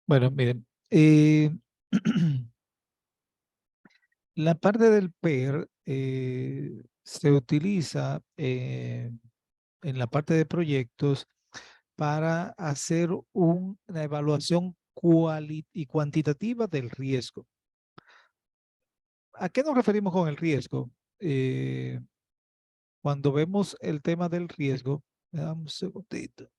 Bueno, miren, la parte del PER se utiliza en la parte de proyectos para hacer una evaluación y cuantitativa del riesgo. ¿A qué nos referimos con el riesgo? Eh, Cuando vemos el tema del riesgo, dame un segundito.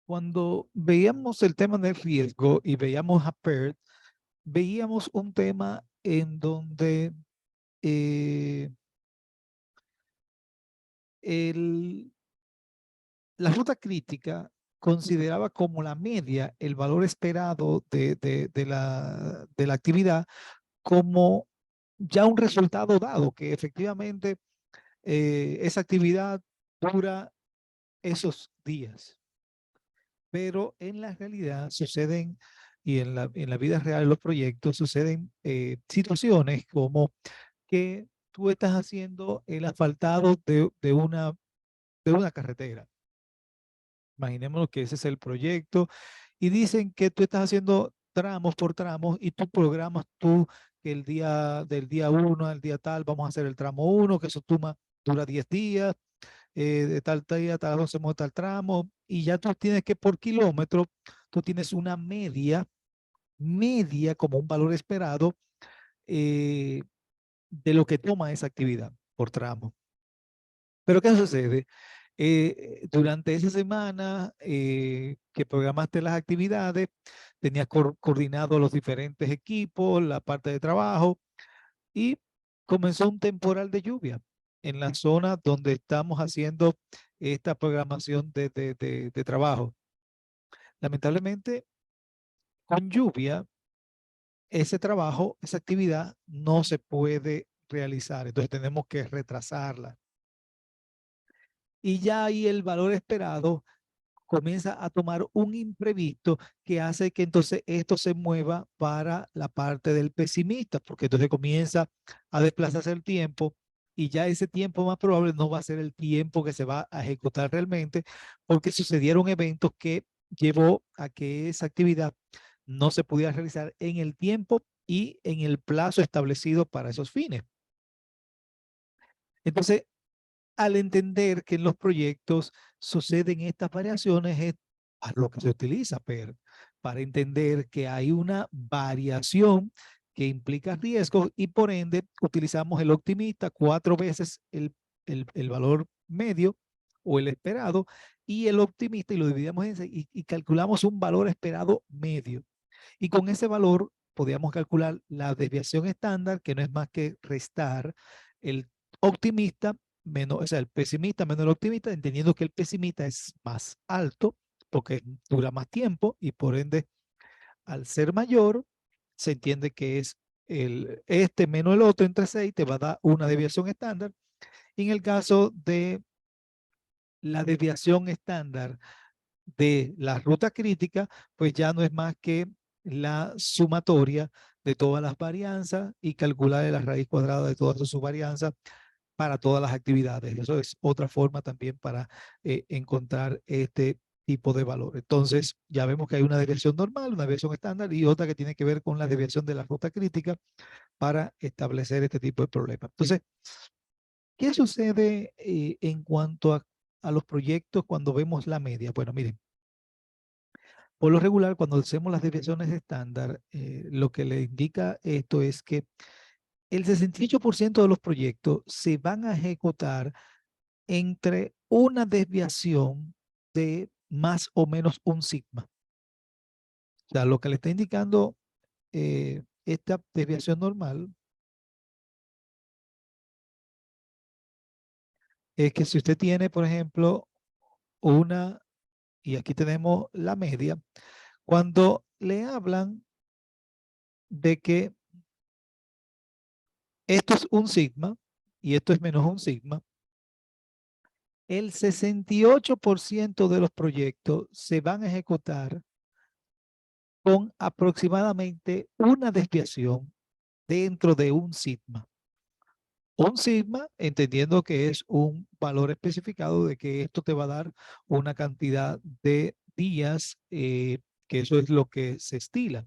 Cuando veíamos el tema del riesgo y veíamos a PERT, veíamos un tema en donde eh, el, la ruta crítica consideraba como la media el valor esperado de la actividad como ya un resultado dado, que efectivamente esa actividad dura esos días. Pero en la realidad suceden, y en la vida real de los proyectos suceden situaciones como que tú estás haciendo el asfaltado de una carretera. Imaginémonos que ese es el proyecto y dicen que tú estás haciendo tramos por tramos y tú programas que el día del día uno al día tal vamos a hacer el tramo uno, que eso dura 10 días, de tal día a tal hora hacemos tal tramo y ya tú tienes que por kilómetro, tú tienes una media como un valor esperado eh, de lo que toma esa actividad por tramo. Pero ¿qué sucede? Durante esa semana que programaste las actividades, tenías coordinado los diferentes equipos, la parte de trabajo y comenzó un temporal de lluvia en la zona donde estamos haciendo esta programación de trabajo. Lamentablemente, con lluvia, ese trabajo, esa actividad no se puede realizar, entonces tenemos que retrasarla. Y ya ahí el valor esperado comienza a tomar un imprevisto que hace que entonces esto se mueva para la parte del pesimista, porque entonces comienza a desplazarse el tiempo y ya ese tiempo más probable no va a ser el tiempo que se va a ejecutar realmente, porque sucedieron eventos que llevó a que esa actividad no se pudiera realizar en el tiempo y en el plazo establecido para esos fines. Entonces, al entender que en los proyectos suceden estas variaciones, es a lo que se utiliza PER, para entender que hay una variación que implica riesgos y por ende utilizamos el optimista 4 veces el valor medio o el esperado y el optimista y lo dividimos y calculamos un valor esperado medio. Y con ese valor podíamos calcular la desviación estándar, que no es más que restar el optimista menos, o sea, el pesimista menos el optimista, entendiendo que el pesimista es más alto porque dura más tiempo y por ende, al ser mayor, se entiende que es este menos el otro entre 6 te va a dar una desviación estándar. Y en el caso de la desviación estándar de la ruta crítica, pues ya no es más que la sumatoria de todas las varianzas y calcular la raíz cuadrada de todas sus varianzas para todas las actividades. Eso es otra forma también para encontrar este tipo de valor. Entonces, ya vemos que hay una desviación normal, una desviación estándar y otra que tiene que ver con la desviación de la ruta crítica para establecer este tipo de problemas. Entonces, ¿qué sucede en cuanto a los proyectos cuando vemos la media? Bueno, miren, por lo regular, cuando hacemos las desviaciones estándar, lo que le indica esto es que el 68% de los proyectos se van a ejecutar entre una desviación de más o menos un sigma. O sea, lo que le está indicando esta desviación normal es que si usted tiene, por ejemplo, una, y aquí tenemos la media, cuando le hablan de que esto es un sigma y esto es menos un sigma, el 68% de los proyectos se van a ejecutar con aproximadamente una desviación dentro de un sigma. Un sigma, entendiendo que es un valor especificado de que esto te va a dar una cantidad de días, que eso es lo que se estila.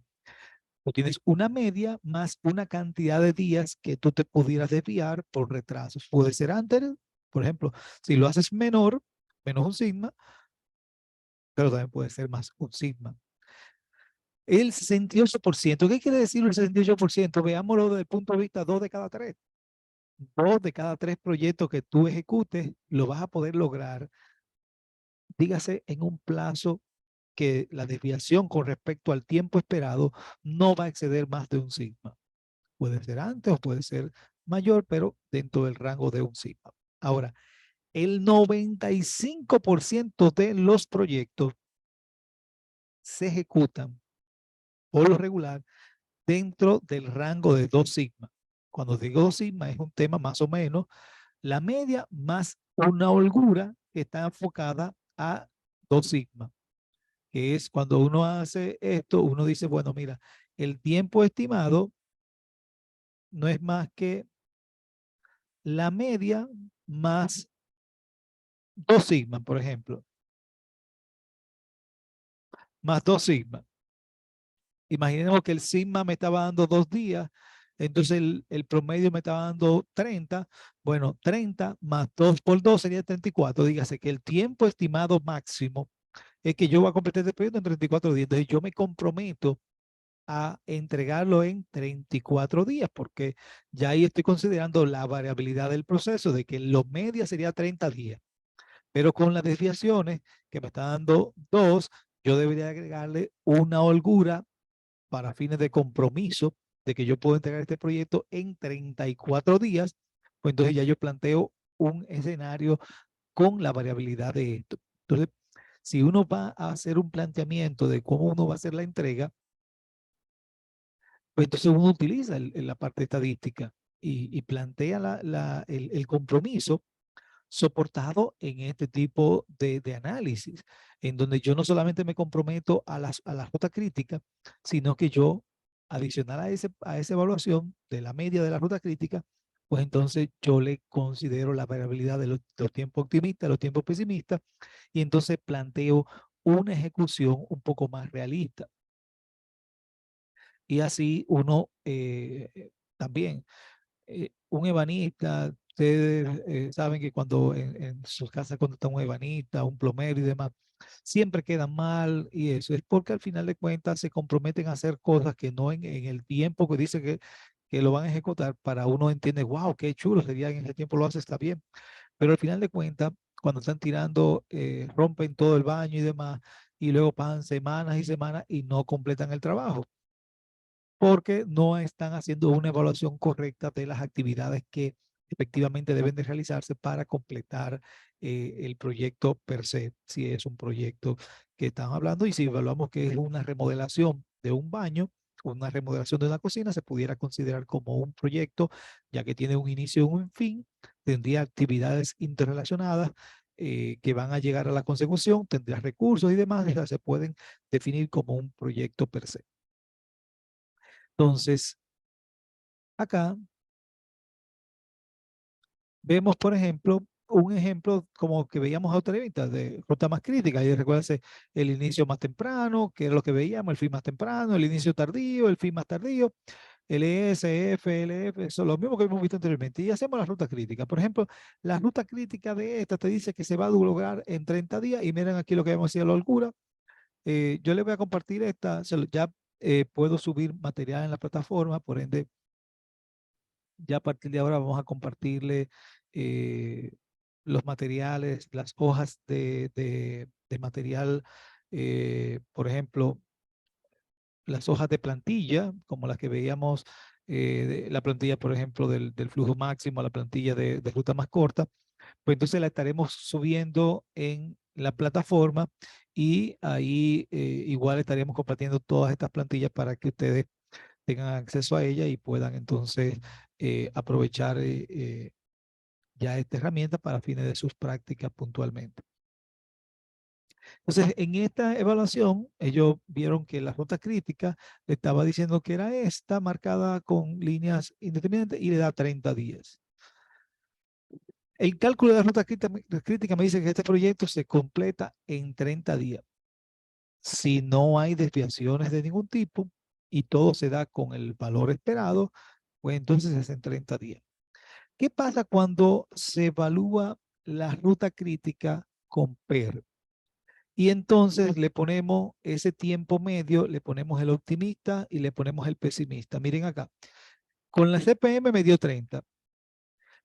Tú tienes una media más una cantidad de días que tú te pudieras desviar por retrasos. Puede ser antes, por ejemplo, si lo haces menor, menos un sigma, pero también puede ser más un sigma. El 68%, ¿qué quiere decir el 68%? Veámoslo desde el punto de vista 2 de cada 3. 2 de cada 3 proyectos que tú ejecutes lo vas a poder lograr, dígase, en un plazo que la desviación con respecto al tiempo esperado no va a exceder más de un sigma. Puede ser antes o puede ser mayor, pero dentro del rango de un sigma. Ahora, el 95% de los proyectos se ejecutan por lo regular dentro del rango de 2 sigma. Cuando digo 2 sigma es un tema más o menos la media más una holgura que está enfocada a 2 sigma, que es cuando uno hace esto, uno dice, bueno, mira, el tiempo estimado no es más que la media más 2 sigma, por ejemplo, más 2 sigma. Imaginemos que el sigma me estaba dando 2 días, entonces el promedio me estaba dando 30. Bueno, 30 más 2 por 2 sería 34. Dígase que el tiempo estimado máximo es que yo voy a completar este proyecto en 34 días. Entonces yo me comprometo a entregarlo en 34 días, porque ya ahí estoy considerando la variabilidad del proceso de que lo media sería 30 días, pero con las desviaciones que me está dando 2, yo debería agregarle una holgura para fines de compromiso de que yo puedo entregar este proyecto en 34 días. Pues entonces ya yo planteo un escenario con la variabilidad de esto. Entonces, si uno va a hacer un planteamiento de cómo uno va a hacer la entrega, pues entonces uno utiliza la parte estadística y plantea el compromiso soportado en este tipo de análisis, en donde yo no solamente me comprometo a la ruta crítica, sino que yo, adicional a esa evaluación de la media de la ruta crítica, pues entonces yo le considero la variabilidad de los tiempos optimistas, los tiempos pesimistas, y entonces planteo una ejecución un poco más realista. Y así uno también, un ebanista, ustedes saben que cuando en sus casas cuando está un ebanista, un plomero y demás, siempre quedan mal y eso es porque al final de cuentas se comprometen a hacer cosas que no en el tiempo que dice que lo van a ejecutar. Para uno entiende, wow, qué chulo, sería en ese tiempo lo hace, está bien, pero al final de cuentas, cuando están tirando, rompen todo el baño y demás, y luego pasan semanas y semanas y no completan el trabajo porque no están haciendo una evaluación correcta de las actividades que efectivamente deben de realizarse para completar el proyecto per se, si es un proyecto que están hablando y si evaluamos que es una remodelación de un baño, una remodelación de una cocina, se pudiera considerar como un proyecto, ya que tiene un inicio y un fin, tendría actividades interrelacionadas que van a llegar a la consecución, tendría recursos y demás, o sea, se pueden definir como un proyecto per se. Entonces, acá vemos, por ejemplo, un ejemplo como que veíamos anteriormente de ruta más crítica. Y recuérdense el inicio más temprano, que era lo que veíamos, el fin más temprano, el inicio tardío, el fin más tardío, LS, F, LF, eso es lo mismo que hemos visto anteriormente. Y hacemos la ruta crítica. Por ejemplo, la ruta crítica de esta te dice que se va a lograr en 30 días. Y miren aquí lo que hemos sido la holgura. Yo les voy a compartir esta, ya puedo subir material en la plataforma, por ende ya a partir de ahora vamos a compartirle eh, los materiales, las hojas de material, por ejemplo, las hojas de plantilla, como las que veíamos, la plantilla, por ejemplo, del flujo máximo, la plantilla de ruta más corta, pues entonces la estaremos subiendo en la plataforma y ahí igual estaremos compartiendo todas estas plantillas para que ustedes tengan acceso a ella y puedan entonces aprovechar ya esta herramienta para fines de sus prácticas puntualmente. Entonces, en esta evaluación, ellos vieron que la ruta crítica le estaba diciendo que era esta, marcada con líneas indeterminadas, y le da 30 días. El cálculo de la ruta crítica me dice que este proyecto se completa en 30 días. Si no hay desviaciones de ningún tipo y todo se da con el valor esperado, pues entonces es en 30 días. ¿Qué pasa cuando se evalúa la ruta crítica con PER? Y entonces le ponemos ese tiempo medio, le ponemos el optimista y le ponemos el pesimista. Miren acá, con la CPM me dio 30,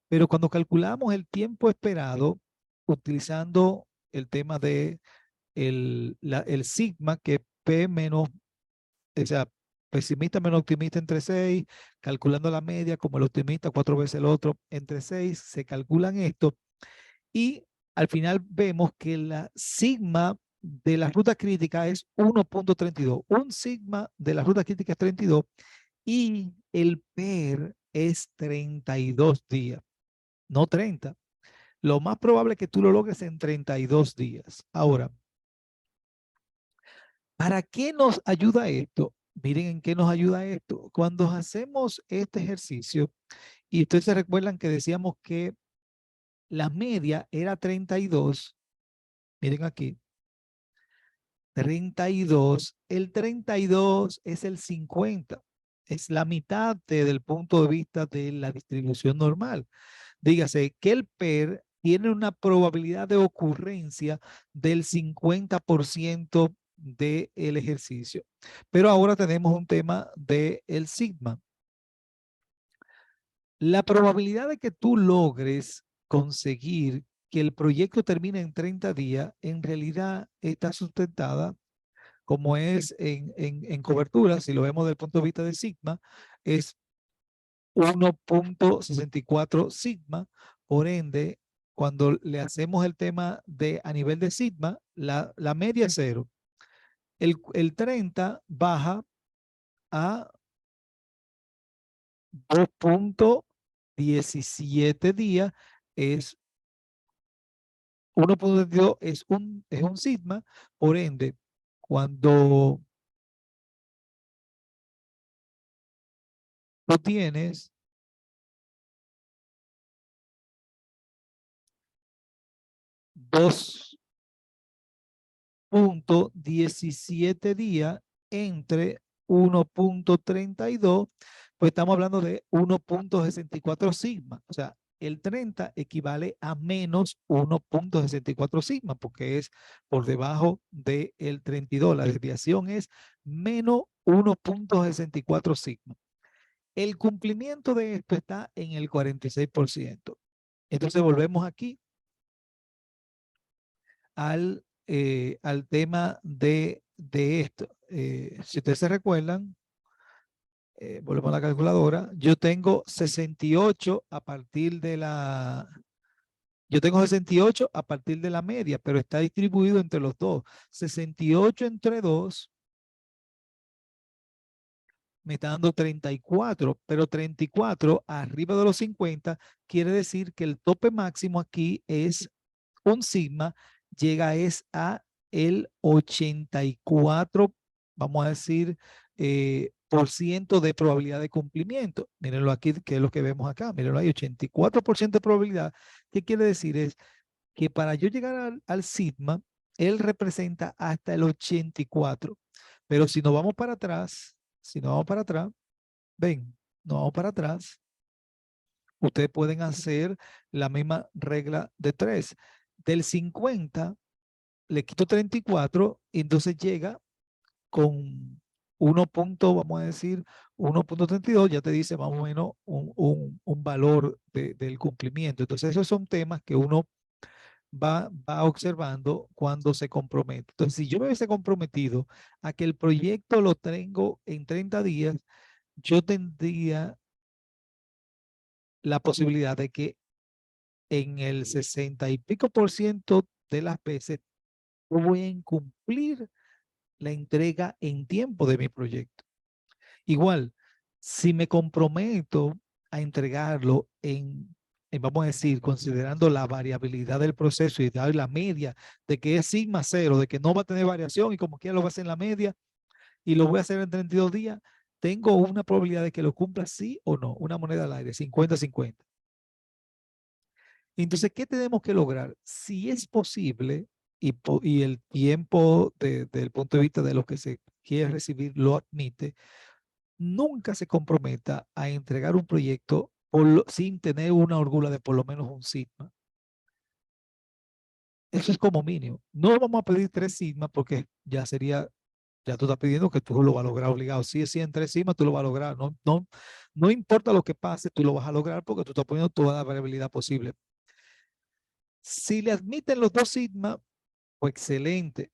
pero cuando calculamos el tiempo esperado, utilizando el tema de el sigma, que P menos, o sea, pesimista menos optimista entre 6, calculando la media como el optimista 4 veces el otro entre 6, se calculan esto y al final vemos que la sigma de la ruta crítica es 1.32. Un sigma de la ruta crítica es 32 y el PER es 32 días, no 30. Lo más probable es que tú lo logres en 32 días. Ahora, ¿para qué nos ayuda esto? Miren en qué nos ayuda esto. Cuando hacemos este ejercicio, y ustedes se recuerdan que decíamos que la media era 32, miren aquí, 32, el 32 es el 50, es la mitad del punto de vista de la distribución normal. Dígase que el PER tiene una probabilidad de ocurrencia del 50% del ejercicio. Pero ahora tenemos un tema del sigma. La probabilidad de que tú logres conseguir que el proyecto termine en 30 días, en realidad está sustentada, como es en cobertura, si lo vemos desde el punto de vista de sigma, es 1.64 sigma. Por ende, cuando le hacemos el tema de a nivel de sigma, la media es 0. El 30 baja a 2.17 días, es 1.22, es un sigma. Por ende, cuando tú tienes 2.17 días entre 1.32, pues estamos hablando de 1.64 sigma. O sea, el 30 equivale a menos 1.64 sigma, porque es por debajo del 32. La desviación es menos 1.64 sigma. El cumplimiento de esto está en el 46%. Entonces volvemos aquí al tema de esto. Si ustedes se recuerdan, volvemos a la calculadora, yo tengo 68 a partir de yo tengo 68 a partir de la media, pero está distribuido entre los dos. 68 entre 2 me está dando 34, pero 34 arriba de los 50 quiere decir que el tope máximo aquí es un sigma, llega es a el 84, vamos a decir, por ciento de probabilidad de cumplimiento. Mírenlo aquí, que es lo que vemos acá. Mírenlo ahí, 84% de probabilidad. ¿Qué quiere decir? Es que para yo llegar al sigma, él representa hasta el 84. Pero si nos vamos para atrás, si nos vamos para atrás, ven, nos vamos para atrás, ustedes pueden hacer la misma regla de 3. Del 50 le quito 34 y entonces llega con 1 punto, vamos a decir, 1.32, ya te dice más o menos un valor del cumplimiento. Entonces esos son temas que uno va observando cuando se compromete. Entonces, si yo me hubiese comprometido a que el proyecto lo tengo en 30 días, yo tendría la posibilidad de que en el 60 y pico por ciento de las veces yo voy a incumplir la entrega en tiempo de mi proyecto. Igual, si me comprometo a entregarlo vamos a decir, considerando la variabilidad del proceso y dar la media de que es sigma cero, de que no va a tener variación y como quiera lo va a hacer en la media y lo voy a hacer en 32 días, tengo una probabilidad de que lo cumpla sí o no, una moneda al aire, 50-50. Entonces, ¿qué tenemos que lograr? Si es posible y el tiempo desde el punto de vista de lo que se quiere recibir lo admite, nunca se comprometa a entregar un proyecto sin tener una holgura de por lo menos un sigma. Eso es como mínimo. No vamos a pedir 3 sigma porque ya tú estás pidiendo que tú lo vas a lograr obligado. Si es 100 3 sigma, tú lo vas a lograr. No, no, no importa lo que pase, tú lo vas a lograr porque tú estás poniendo toda la variabilidad posible. Si le admiten los 2 sigma, pues excelente.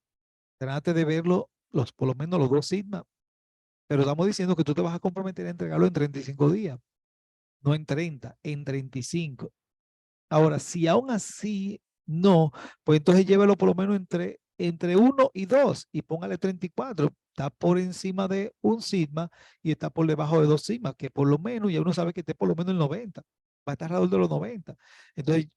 Trate de verlo, por lo menos los 2 sigma, pero estamos diciendo que tú te vas a comprometer a entregarlo en 35 días, no en 30, en 35. Ahora, si aún así no, pues entonces llévelo por lo menos entre 1 y 2 y póngale 34. Está por encima de un sigma y está por debajo de 2 sigma, que por lo menos ya uno sabe que esté por lo menos el 90. Va a estar alrededor de los 90. Entonces,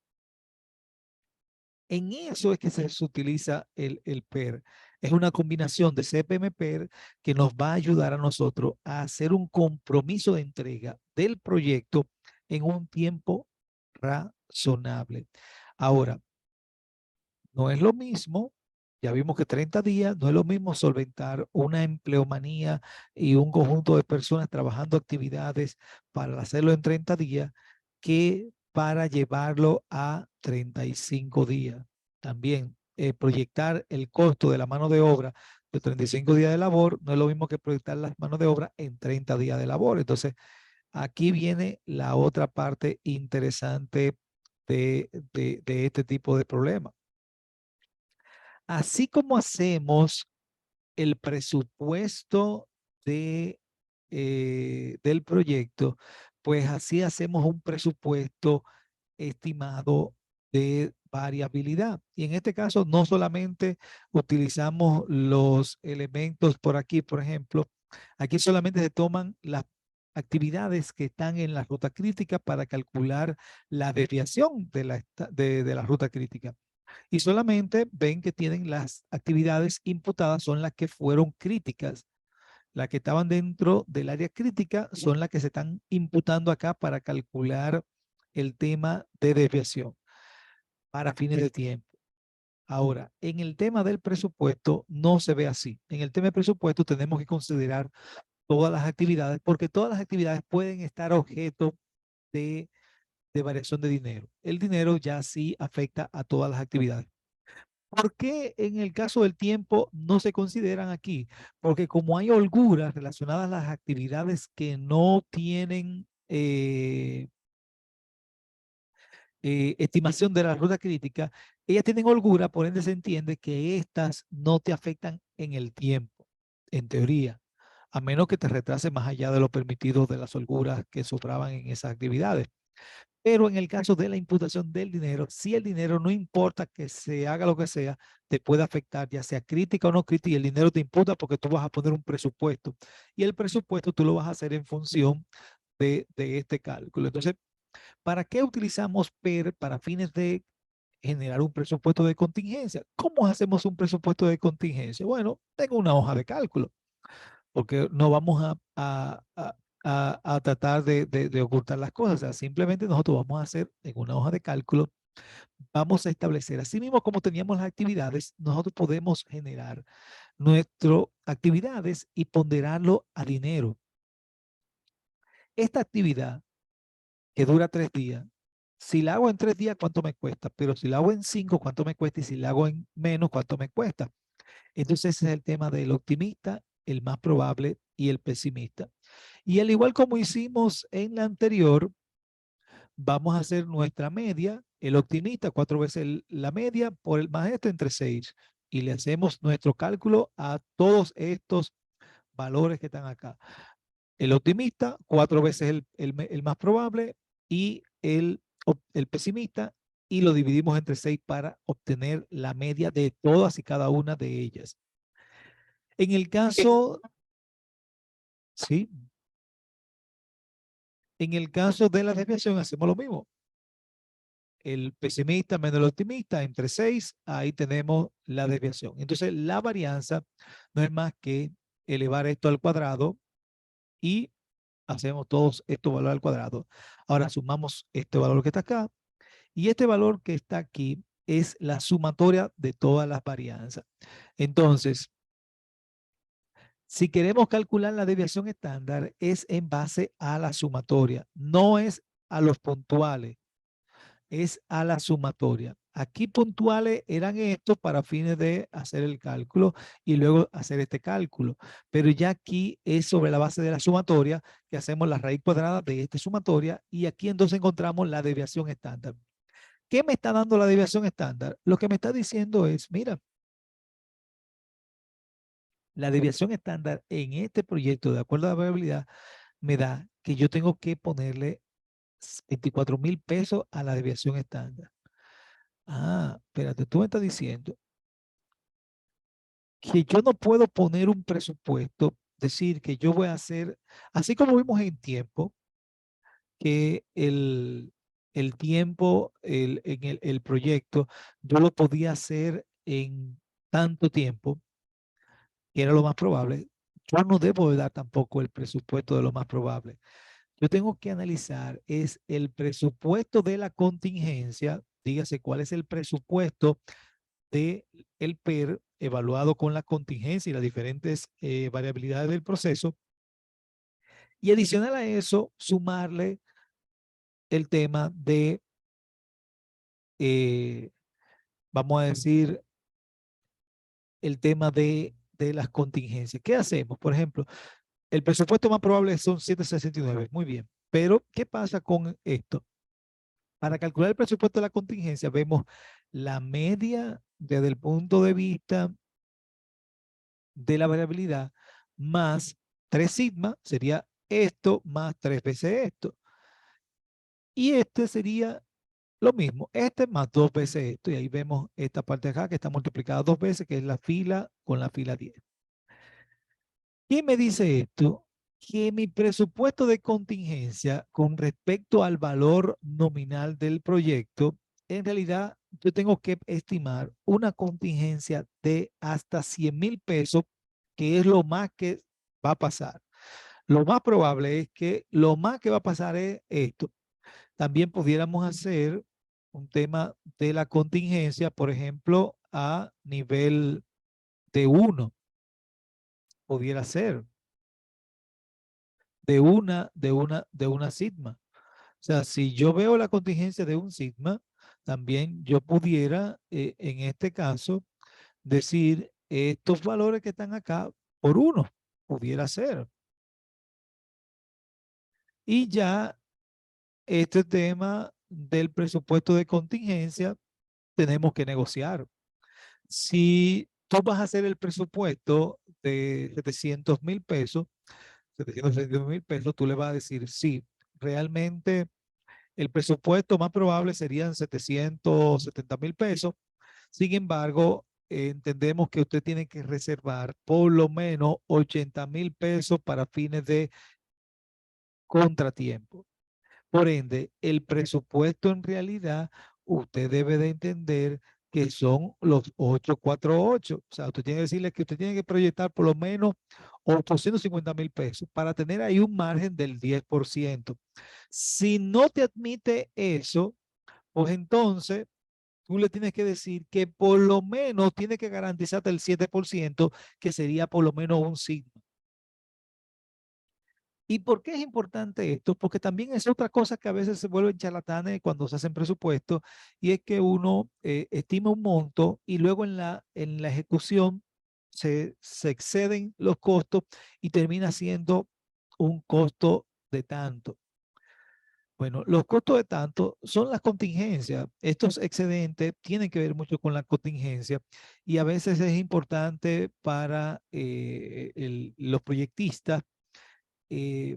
en eso es que se utiliza el PER. Es una combinación de CPM-PER que nos va a ayudar a nosotros a hacer un compromiso de entrega del proyecto en un tiempo razonable. Ahora, no es lo mismo, ya vimos que 30 días, no es lo mismo solventar una empleomanía y un conjunto de personas trabajando actividades para hacerlo en 30 días que para llevarlo a 35 días. También proyectar el costo de la mano de obra de 35 días de labor no es lo mismo que proyectar las manos de obra en 30 días de labor. Entonces, aquí viene la otra parte interesante de este tipo de problemas. Así como hacemos el presupuesto del proyecto, pues así hacemos un presupuesto estimado de variabilidad. Y en este caso no solamente utilizamos los elementos por aquí, por ejemplo, aquí solamente se toman las actividades que están en la ruta crítica para calcular la desviación de la ruta crítica y solamente ven que tienen las actividades imputadas son las que fueron críticas. Las que estaban dentro del área crítica son las que se están imputando acá para calcular el tema de desviación para fines de tiempo. Ahora, en el tema del presupuesto no se ve así. En el tema del presupuesto tenemos que considerar todas las actividades porque todas las actividades pueden estar objeto de, de variación de dinero. El dinero ya sí afecta a todas las actividades. ¿Por qué en el caso del tiempo no se consideran aquí? Porque como hay holguras relacionadas a las actividades que no tienen estimación de la ruta crítica, ellas tienen holgura, por ende se entiende que estas no te afectan en el tiempo, en teoría, a menos que te retrase más allá de lo permitido de las holguras que sobraban en esas actividades. Pero en el caso de la imputación del dinero, si el dinero no importa que se haga lo que sea, te puede afectar, ya sea crítica o no crítica, y el dinero te imputa porque tú vas a poner un presupuesto. Y el presupuesto tú lo vas a hacer en función de este cálculo. Entonces, ¿para qué utilizamos PER para fines de generar un presupuesto de contingencia? ¿Cómo hacemos un presupuesto de contingencia? Bueno, tengo una hoja de cálculo porque no vamos a tratar de ocultar las cosas. O sea, simplemente nosotros vamos a hacer en una hoja de cálculo, vamos a establecer, así mismo como teníamos las actividades, nosotros podemos generar nuestras actividades y ponderarlo a dinero. Esta actividad que dura 3 días, si la hago en 3 días, ¿cuánto me cuesta? Pero si la hago en 5, ¿cuánto me cuesta? Y si la hago en menos, ¿cuánto me cuesta? Entonces ese es el tema del optimista, el más probable y el pesimista. Y al igual como hicimos en la anterior, vamos a hacer nuestra media, el optimista, 4 veces la media por el más esto entre 6. Y le hacemos nuestro cálculo a todos estos valores que están acá. El optimista, 4 veces el más probable y el pesimista, y lo dividimos entre 6 para obtener la media de todas y cada una de ellas. En el caso, sí, en el caso de la desviación hacemos lo mismo. el pesimista menos el optimista, entre 6, ahí tenemos la desviación. Entonces, la varianza no es más que elevar esto al cuadrado y hacemos todos estos valores al cuadrado. Ahora sumamos este valor que está acá y este valor que está aquí es la sumatoria de todas las varianzas. Entonces, si queremos calcular la desviación estándar, es en base a la sumatoria, no es a los puntuales, es a la sumatoria. Aquí puntuales eran estos para fines de hacer el cálculo y luego hacer este cálculo. Pero ya aquí es sobre la base de la sumatoria que hacemos la raíz cuadrada de esta sumatoria y aquí entonces encontramos la desviación estándar. ¿Qué me está dando la desviación estándar? Lo que me está diciendo es, mira, la desviación estándar en este proyecto, de acuerdo a la variabilidad, me da que yo tengo que ponerle 24,000 pesos a la desviación estándar. Ah, espérate, tú me estás diciendo que yo no puedo poner un presupuesto, decir que yo voy a hacer, así como vimos en tiempo, que el tiempo, el proyecto, yo lo podía hacer en tanto tiempo, que era lo más probable. Yo no debo de dar tampoco el presupuesto de lo más probable. Yo tengo que analizar es el presupuesto de la contingencia, dígase cuál es el presupuesto de el PER evaluado con la contingencia y las diferentes variabilidades del proceso. Y adicional a eso, sumarle el tema de, eh, vamos a decir, el tema de las contingencias. ¿Qué hacemos? Por ejemplo, el presupuesto más probable son 769. Muy bien. Pero, ¿qué pasa con esto? Para calcular el presupuesto de la contingencia, vemos la media desde el punto de vista de la variabilidad más 3 sigma, sería esto más 3 veces esto. Y este sería lo mismo, este más 2 veces esto. Y ahí vemos esta parte de acá que está multiplicada 2 veces, que es la fila con la fila 10. ¿Qué me dice esto? Que mi presupuesto de contingencia con respecto al valor nominal del proyecto, en realidad yo tengo que estimar una contingencia de hasta 100,000 pesos, que es lo más que va a pasar. Lo más probable es que lo más que va a pasar es esto. También pudiéramos hacer un tema de la contingencia, por ejemplo, a nivel de 1, pudiera ser de una sigma. O sea, si yo veo la contingencia de un sigma, también yo pudiera, en este caso, decir estos valores que están acá por 1, pudiera ser. Y ya este tema del presupuesto de contingencia tenemos que negociar. Si tú vas a hacer el presupuesto de 700,000 pesos, 760,000 pesos, tú le vas a decir, sí, realmente el presupuesto más probable serían 770,000 pesos. Sin embargo, entendemos que usted tiene que reservar por lo menos 80,000 pesos para fines de contratiempo. Por ende, el presupuesto en realidad, usted debe de entender que son los 848. O sea, usted tiene que decirle que usted tiene que proyectar por lo menos 850,000 pesos para tener ahí un margen del 10%. Si no te admite eso, pues entonces tú le tienes que decir que por lo menos tiene que garantizarte el 7%, que sería por lo menos un signo. ¿Y por qué es importante esto? Porque también es otra cosa que a veces se vuelven charlatanes cuando se hacen presupuestos, y es que uno estima un monto y luego en la ejecución se exceden los costos y termina siendo un costo de tanto. Bueno, los costos de tanto son las contingencias. Estos excedentes tienen que ver mucho con la contingencia y a veces es importante para los proyectistas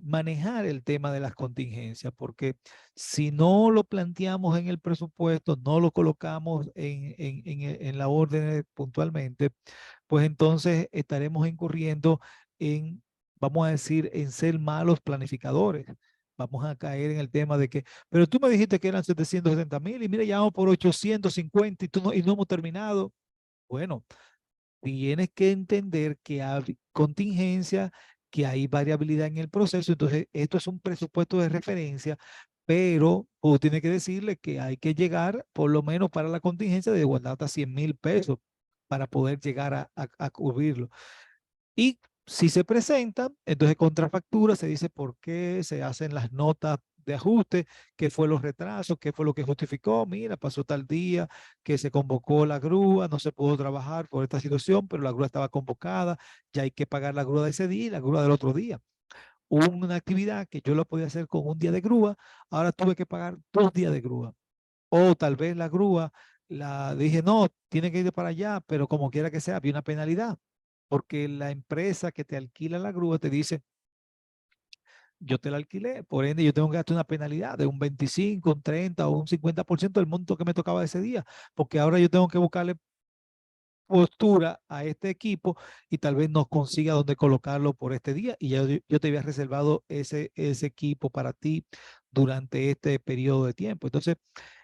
manejar el tema de las contingencias, porque si no lo planteamos en el presupuesto, no lo colocamos en la orden puntualmente, pues entonces estaremos incurriendo en, vamos a decir, en ser malos planificadores. vamos a caer en el tema de que, pero tú me dijiste que eran 770,000 y mira, ya vamos por 850 y no hemos terminado. Bueno, tienes que entender que hay contingencia, que hay variabilidad en el proceso. Entonces, esto es un presupuesto de referencia, pero tú tienes que decirle que hay que llegar, por lo menos para la contingencia, de guardar hasta 100,000 pesos para poder llegar a cubrirlo. Y si se presenta, entonces contrafactura, se dice por qué, se hacen las notas de ajuste, qué fue los retrasos, qué fue lo que justificó, mira, pasó tal día que se convocó la grúa, no se pudo trabajar por esta situación, pero la grúa estaba convocada, ya hay que pagar la grúa de ese día y la grúa del otro día. Una actividad que yo la podía hacer con un día de grúa, ahora tuve que pagar 2 días de grúa. O tal vez la grúa, la dije, no, tiene que ir para allá, pero como quiera que sea, había una penalidad, porque la empresa que te alquila la grúa te dice, yo te la alquilé, por ende yo tengo que darte una penalidad de un 25, un 30 o un 50% del monto que me tocaba ese día, porque ahora yo tengo que buscarle postura a este equipo y tal vez no consiga dónde colocarlo por este día y ya yo te había reservado ese equipo para ti durante este periodo de tiempo. Entonces,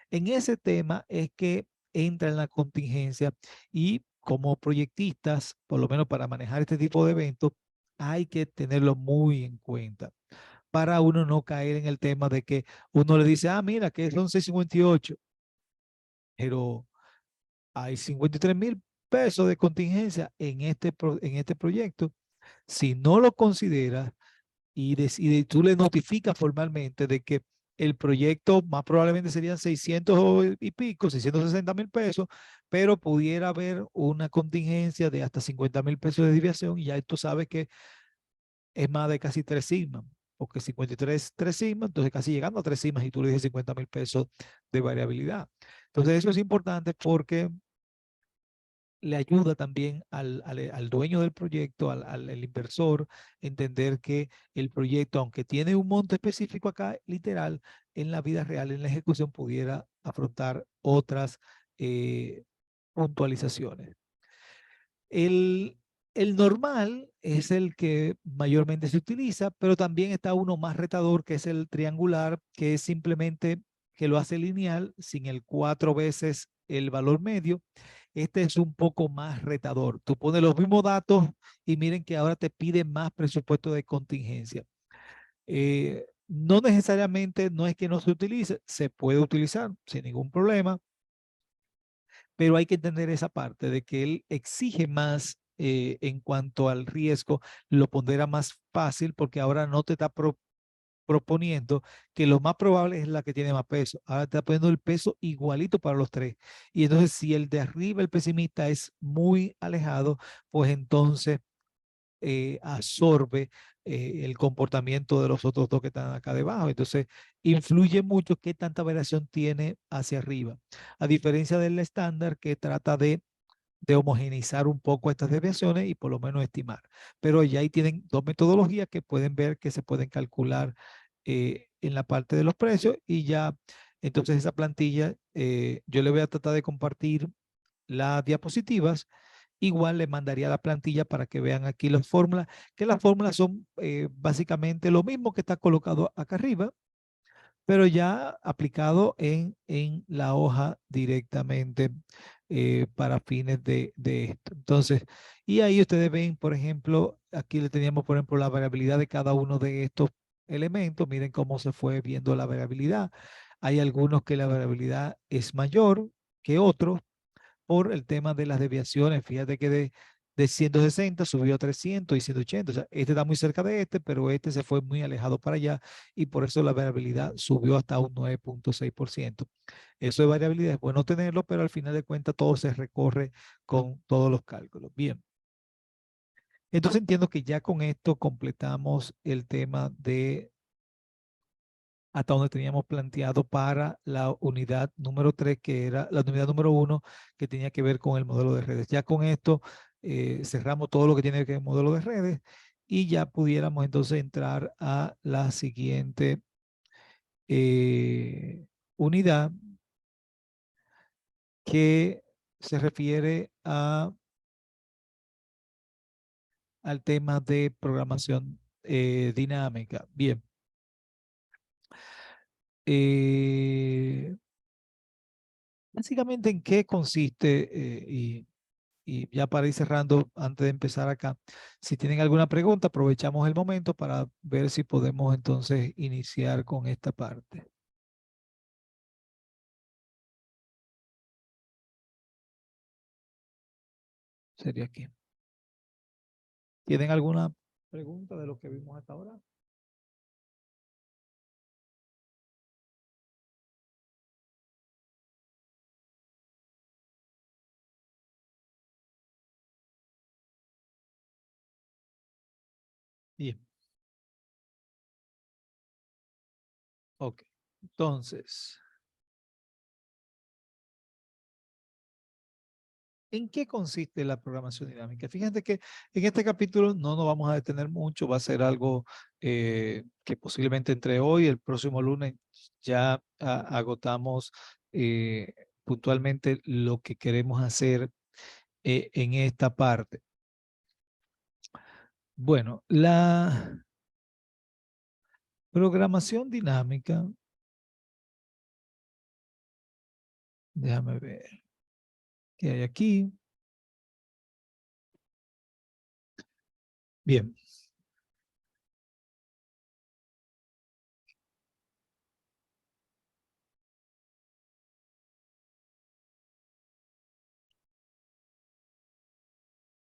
en ese tema es que entra en la contingencia y como proyectistas, por lo menos para manejar este tipo de eventos, hay que tenerlo muy en cuenta para uno no caer en el tema de que uno le dice, ah, mira, que son 658, pero hay 53,000 pesos de contingencia en este proyecto. Si no lo consideras y tú le notificas formalmente de que el proyecto más probablemente serían 600 y pico, 660,000 pesos, pero pudiera haber una contingencia de hasta 50,000 pesos de desviación y ya tú sabes que es más de casi 3 sigmas, porque 53, 3 sigmas, entonces casi llegando a 3 sigmas y tú le dices 50,000 pesos de variabilidad. Entonces eso es importante porque le ayuda también al dueño del proyecto, al inversor, entender que el proyecto, aunque tiene un monto específico acá, literal, en la vida real, en la ejecución, pudiera afrontar otras eh, puntualizaciones. El, el normal es el que mayormente se utiliza, pero también está uno más retador, que es el triangular, que es simplemente que lo hace lineal, sin el 4 veces el valor medio. Este es un poco más retador. Tú pones los mismos datos y miren que ahora te pide más presupuesto de contingencia. No necesariamente, no es que no se utilice, se puede utilizar sin ningún problema, pero hay que entender esa parte de que él exige más en cuanto al riesgo, lo pondera más fácil porque ahora no te está proponiendo que lo más probable es la que tiene más peso. Ahora te está poniendo el peso igualito para los tres. Y entonces si el de arriba, el pesimista, es muy alejado, pues entonces absorbe el comportamiento de los otros dos que están acá debajo. Entonces, influye mucho qué tanta variación tiene hacia arriba. A diferencia del estándar que trata de homogeneizar un poco estas desviaciones y por lo menos estimar. Pero ya ahí tienen dos metodologías que pueden ver que se pueden calcular en la parte de los precios y ya, entonces esa plantilla, yo le voy a tratar de compartir las diapositivas. Igual le mandaría la plantilla para que vean aquí las fórmulas, que las fórmulas son básicamente lo mismo que está colocado acá arriba, pero ya aplicado en la hoja directamente para fines de esto. Entonces, y ahí ustedes ven, por ejemplo, aquí le teníamos, por ejemplo, la variabilidad de cada uno de estos elementos. Miren cómo se fue viendo la variabilidad. Hay algunos que la variabilidad es mayor que otros por el tema de las desviaciones. Fíjate que de 160 subió a 300 y 180. O sea, este está muy cerca de este, pero este se fue muy alejado para allá y por eso la variabilidad subió hasta un 9,6%. Eso de variabilidad es bueno tenerlo, pero al final de cuentas todo se recorre con todos los cálculos. Bien. Entonces entiendo que ya con esto completamos el tema de hasta donde teníamos planteado para la unidad número 3, que era la unidad número 1, que tenía que ver con el modelo de redes. Ya con esto cerramos todo lo que tiene que ver con el modelo de redes y ya pudiéramos entonces entrar a la siguiente unidad que se refiere al tema de programación dinámica. Bien. Eh, Básicamente, ¿en qué consiste? Y ya para ir cerrando, antes de empezar acá, si tienen alguna pregunta, aprovechamos el momento para ver si podemos entonces iniciar con esta parte. Sería aquí. ¿Tienen alguna pregunta de lo que vimos hasta ahora? Bien, ok. Entonces, ¿en qué consiste la programación dinámica? Fíjense que en este capítulo no nos vamos a detener mucho, va a ser algo que posiblemente entre hoy y el próximo lunes ya agotamos puntualmente lo que queremos hacer en esta parte. Bueno, la programación dinámica, déjame ver qué hay aquí. Bien,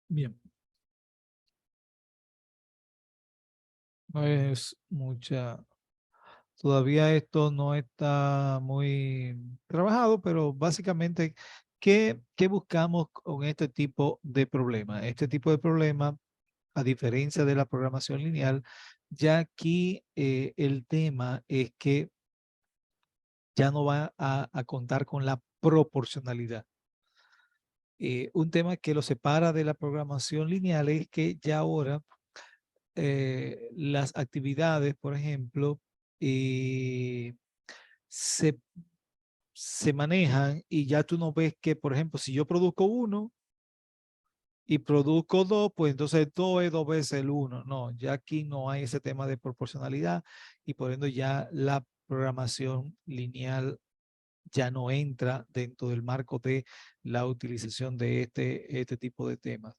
bien. No es mucha. Todavía esto no está muy trabajado, pero básicamente, ¿qué buscamos con este tipo de problema? Este tipo de problema, a diferencia de la programación lineal, ya aquí el tema es que ya no va a contar con la proporcionalidad. Un tema que lo separa de la programación lineal es que ya ahora las actividades, por ejemplo, eh, se se manejan y ya tú no ves que, por ejemplo, si yo produzco uno y produzco dos, pues entonces dos es dos veces el uno. No, ya aquí no hay ese tema de proporcionalidad y por ende ya la programación lineal ya no entra dentro del marco de la utilización de este tipo de temas.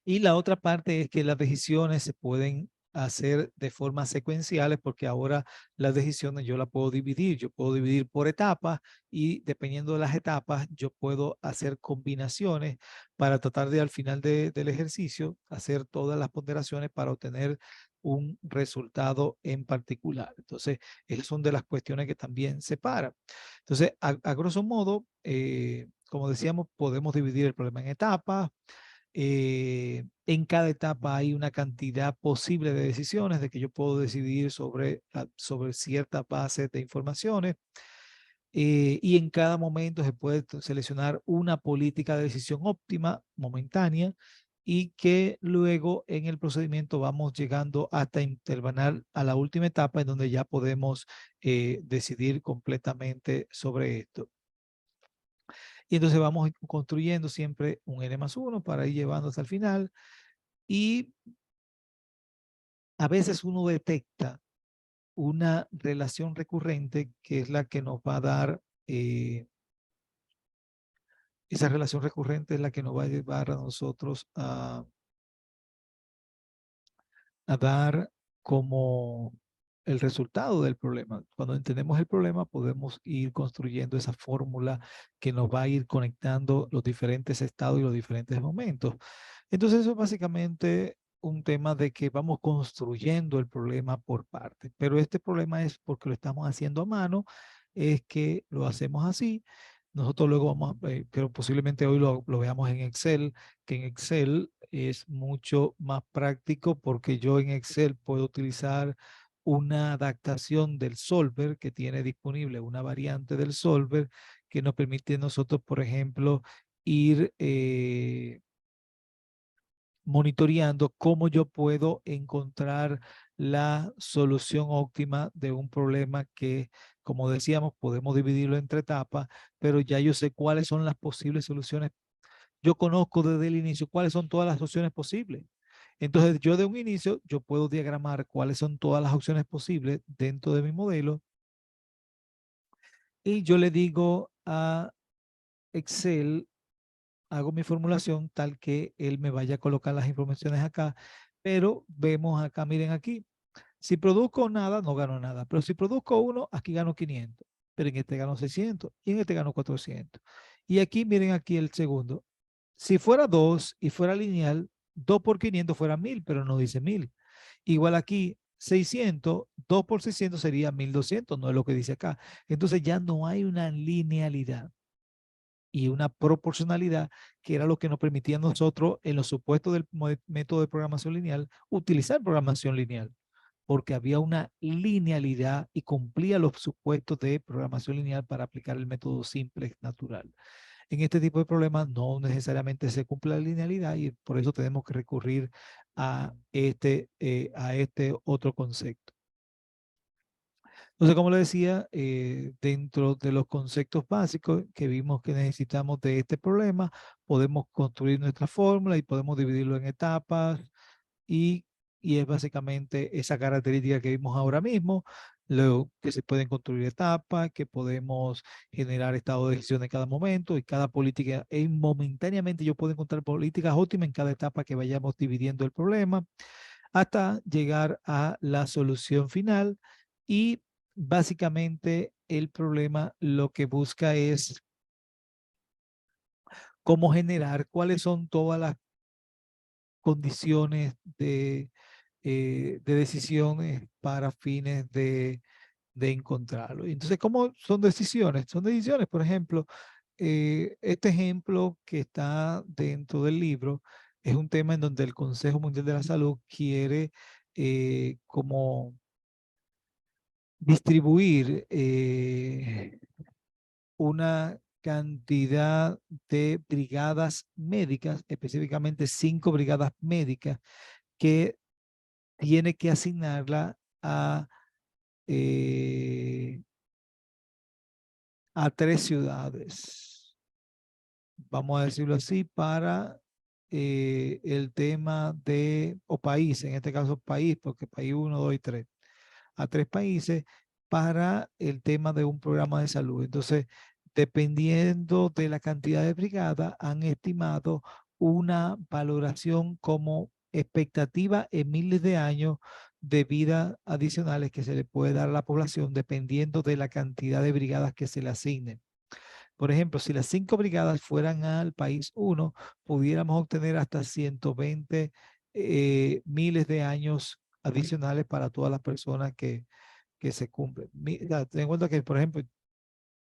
Y la otra parte es que las decisiones se pueden hacer de forma secuenciales porque ahora las decisiones yo las puedo dividir. Yo puedo dividir por etapas y dependiendo de las etapas yo puedo hacer combinaciones para tratar de al final del ejercicio hacer todas las ponderaciones para obtener un resultado en particular. Entonces, esas son de las cuestiones que también separan. Entonces, a grosso modo, como decíamos, podemos dividir el problema en etapas. En cada etapa hay una cantidad posible de decisiones de que yo puedo decidir sobre ciertas bases de informaciones y en cada momento se puede seleccionar una política de decisión óptima, momentánea, y que luego en el procedimiento vamos llegando hasta intervalar a la última etapa en donde ya podemos decidir completamente sobre esto. Y entonces vamos construyendo siempre un N+1 para ir llevando hasta el final. Y a veces uno detecta una relación recurrente que es la que nos va a dar, esa relación recurrente es la que nos va a llevar a nosotros a dar como el resultado del problema. Cuando entendemos el problema, podemos ir construyendo esa fórmula que nos va a ir conectando los diferentes estados y los diferentes momentos. Entonces, eso es básicamente un tema de que vamos construyendo el problema por parte. Pero este problema es porque lo estamos haciendo a mano, es que lo hacemos así. Nosotros luego vamos, pero posiblemente hoy lo veamos en Excel, que en Excel es mucho más práctico porque yo en Excel puedo utilizar una adaptación del solver que tiene disponible una variante del solver que nos permite a nosotros, por ejemplo, ir monitoreando cómo yo puedo encontrar la solución óptima de un problema que, como decíamos, podemos dividirlo entre etapas, pero ya yo sé cuáles son las posibles soluciones. Yo conozco desde el inicio cuáles son todas las opciones posibles. Entonces, yo de un inicio, yo puedo diagramar cuáles son todas las opciones posibles dentro de mi modelo y yo le digo a Excel, hago mi formulación tal que él me vaya a colocar las informaciones acá, pero vemos acá, miren aquí, si produzco nada, no gano nada, pero si produzco uno, aquí gano 500, pero en este gano 600 y en este gano 400. Y aquí, miren aquí el segundo, si fuera 2 y fuera lineal, 2 por 500 fuera 1000, pero no dice 1000. Igual aquí, 600, 2 por 600 sería 1200, no es lo que dice acá. Entonces ya no hay una linealidad y una proporcionalidad que era lo que nos permitía a nosotros, en los supuestos del método de programación lineal, utilizar programación lineal, porque había una linealidad y cumplía los supuestos de programación lineal para aplicar el método simple natural. En este tipo de problemas no necesariamente se cumple la linealidad y por eso tenemos que recurrir a este otro concepto. Entonces, como le decía, dentro de los conceptos básicos que vimos que necesitamos de este problema, podemos construir nuestra fórmula y podemos dividirlo en etapas y, y es básicamente esa característica que vimos ahora mismo, luego que se pueden construir etapas, que podemos generar estado de decisión en cada momento y cada política, momentáneamente yo puedo encontrar políticas óptimas en cada etapa que vayamos dividiendo el problema hasta llegar a la solución final y básicamente el problema lo que busca es cómo generar, cuáles son todas las condiciones de decisiones para fines de encontrarlo. Entonces, ¿cómo son decisiones? Son decisiones, por ejemplo, este ejemplo que está dentro del libro es un tema en donde el Consejo Mundial de la Salud quiere como distribuir una cantidad de brigadas médicas, específicamente 5 brigadas médicas, que tiene que asignarla eh, a 3 ciudades, vamos a decirlo así, para el tema de, o país, en este caso país, porque país 1, 2 y 3, a 3 países para el tema de un programa de salud. Entonces, dependiendo de la cantidad de brigadas, han estimado una valoración como expectativa en miles de años de vida adicionales que se le puede dar a la población dependiendo de la cantidad de brigadas que se le asignen. Por ejemplo, si las 5 brigadas fueran al país 1, pudiéramos obtener hasta 120 miles de años adicionales para todas las personas que se cumplen. Ten en cuenta que, por ejemplo,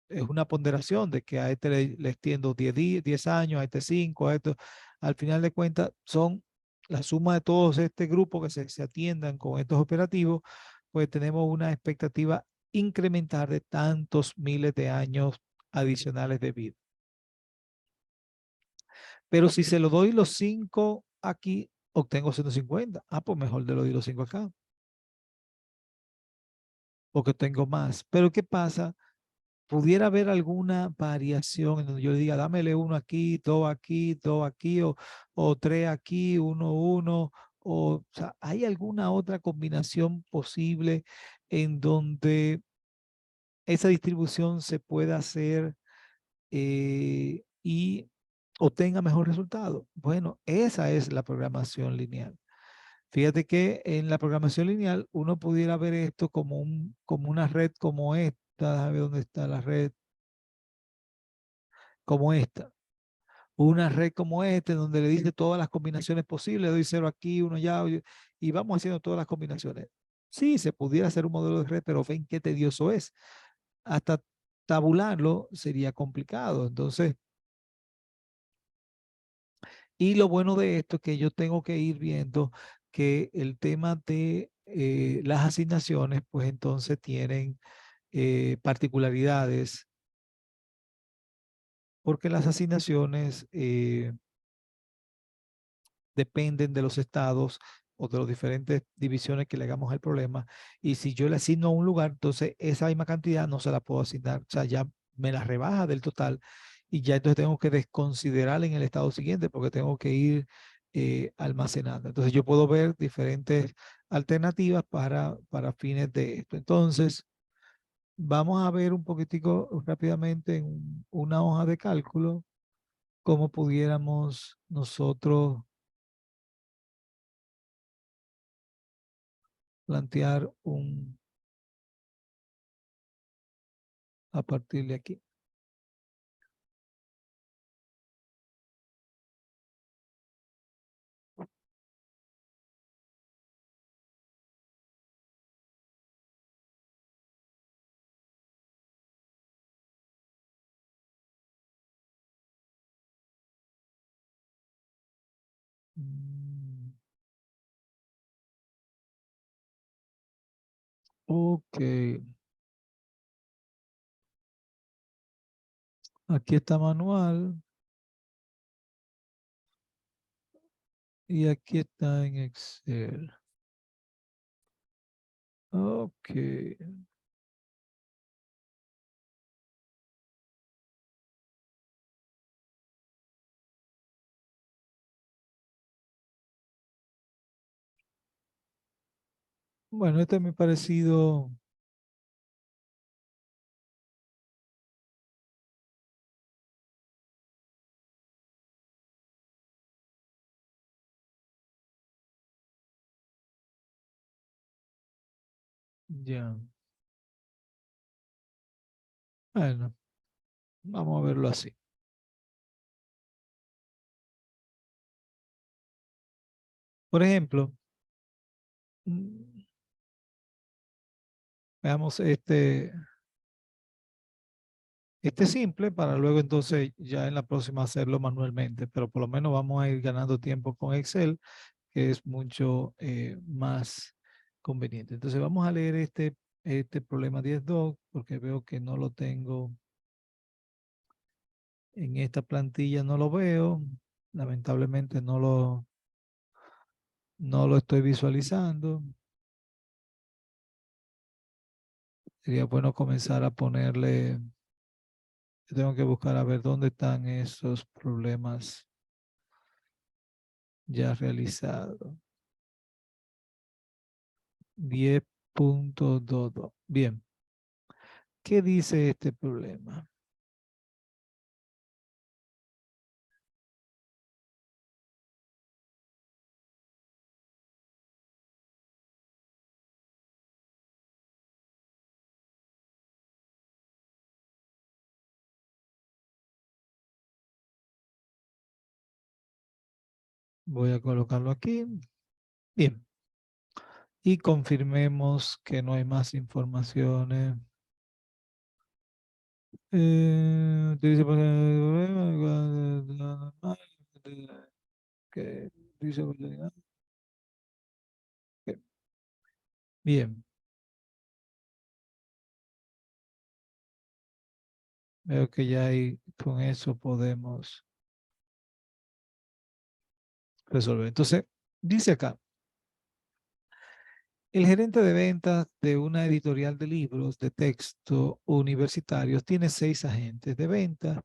es una ponderación de que a este le extiendo 10 años, a este 5, a esto. Al final de cuentas, son la suma de todos este grupo que se atiendan con estos operativos, pues tenemos una expectativa incremental de tantos miles de años adicionales de vida. Pero si se lo doy los 5 aquí, obtengo 150. Ah, pues mejor le doy los 5 acá, porque tengo más. Pero ¿qué pasa? Pudiera haber alguna variación en donde yo le diga, dámele 1 aquí, 2 aquí, 2 aquí, o 3 aquí, 1, 1, o sea, ¿hay alguna otra combinación posible en donde esa distribución se pueda hacer y obtenga mejor resultado? Bueno, esa es la programación lineal. Fíjate que en la programación lineal uno pudiera ver esto como una red como esta. Déjame ver dónde está la red, como esta. Una red como esta, donde le dice todas las combinaciones posibles, le doy 0 aquí, 1 allá, y vamos haciendo todas las combinaciones. Sí, se pudiera hacer un modelo de red, pero ven qué tedioso es. Hasta tabularlo sería complicado. Entonces, y lo bueno de esto es que yo tengo que ir viendo que el tema de las asignaciones, pues entonces tienen particularidades, porque las asignaciones dependen de los estados o de las diferentes divisiones que le hagamos al problema. Y si yo le asigno a un lugar, entonces esa misma cantidad no se la puedo asignar. O sea, ya me la rebaja del total y ya entonces tengo que desconsiderar en el estado siguiente porque tengo que ir almacenando. Entonces yo puedo ver diferentes alternativas para fines de esto. Entonces, vamos a ver un poquitico rápidamente en una hoja de cálculo cómo pudiéramos nosotros plantear a partir de aquí. Mm, Ok, aquí está manual y aquí está en Excel. Ok, bueno, este es muy parecido. Ya, bueno, vamos a verlo así. Por ejemplo, mm, veamos este simple para luego entonces ya en la próxima hacerlo manualmente, pero por lo menos vamos a ir ganando tiempo con Excel, que es mucho más conveniente. Entonces vamos a leer este problema 10.2 porque veo que no lo tengo en esta plantilla, no lo veo. Lamentablemente no lo estoy visualizando. Sería bueno comenzar a ponerle, tengo que buscar a ver dónde están esos problemas ya realizados. 10.22. Bien, ¿qué dice este problema? Voy a colocarlo aquí. Bien, y confirmemos que no hay más informaciones. Utilice que dice bien, veo que ya hay, con eso podemos resolver. Entonces, dice acá, el gerente de ventas de una editorial de libros de texto universitarios tiene 6 agentes de ventas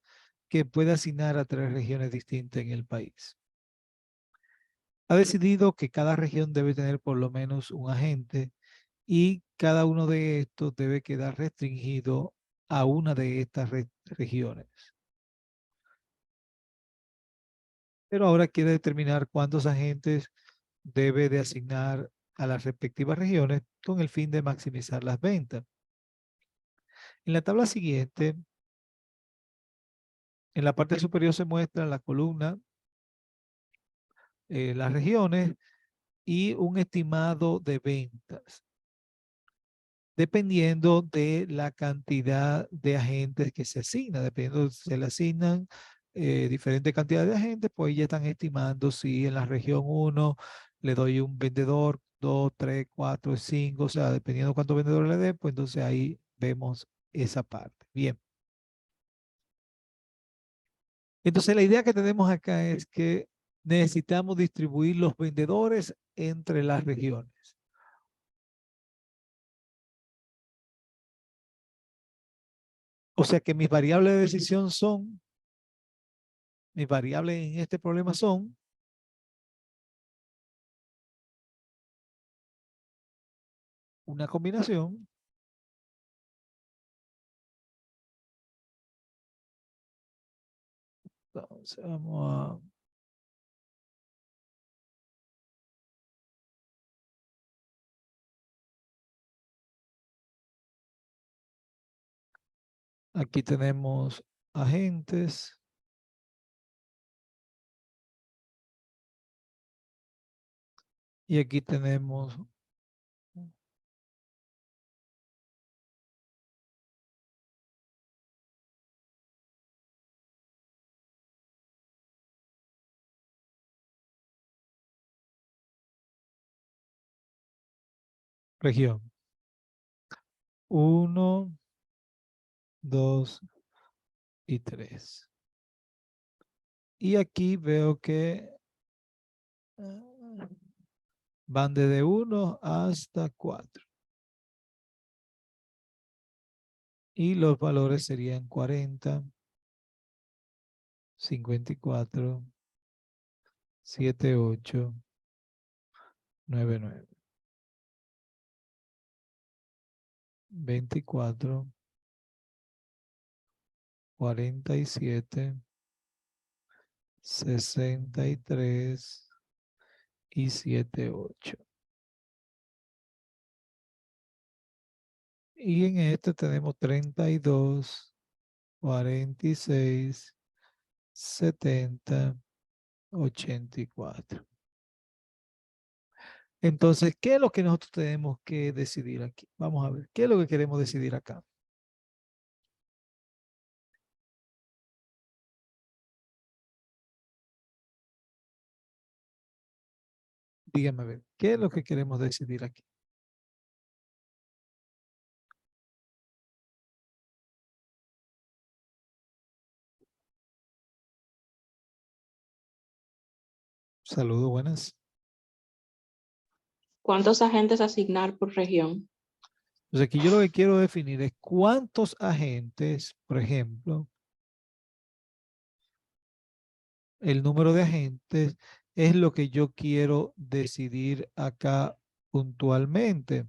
que puede asignar a 3 regiones distintas en el país. Ha decidido que cada región debe tener por lo menos un agente y cada uno de estos debe quedar restringido a una de estas regiones. Pero ahora quiere determinar cuántos agentes debe de asignar a las respectivas regiones con el fin de maximizar las ventas. En la tabla siguiente, en la parte superior se muestra la columna, las regiones y un estimado de ventas, dependiendo de la cantidad de agentes que se asigna. Dependiendo si se le asignan diferentes cantidades de agentes, pues ya están estimando si en la región 1 le doy un vendedor, 2, 3, 4, 5, o sea, dependiendo cuántos vendedores le dé, pues entonces ahí vemos esa parte. Bien. Entonces la idea que tenemos acá es que necesitamos distribuir los vendedores entre las regiones. O sea que mis variables de decisión son, mis variables en este problema son una combinación entonces vamos aquí tenemos agentes. Y aquí tenemos región 1, 2 y 3. Y aquí veo que van desde 1 hasta 4. Y los valores serían 40, 54, 78, 99, 24, 47, 63 y 78. Y en este tenemos 32, 46, 70, 84. Entonces, ¿qué es lo que nosotros tenemos que decidir aquí? Vamos a ver, ¿qué es lo que queremos decidir acá? Dígame a ver, ¿qué es lo que queremos decidir aquí? Saludos, buenas. ¿Cuántos agentes asignar por región? Entonces, aquí yo lo que quiero definir es cuántos agentes, por ejemplo, el número de agentes es lo que yo quiero decidir acá puntualmente.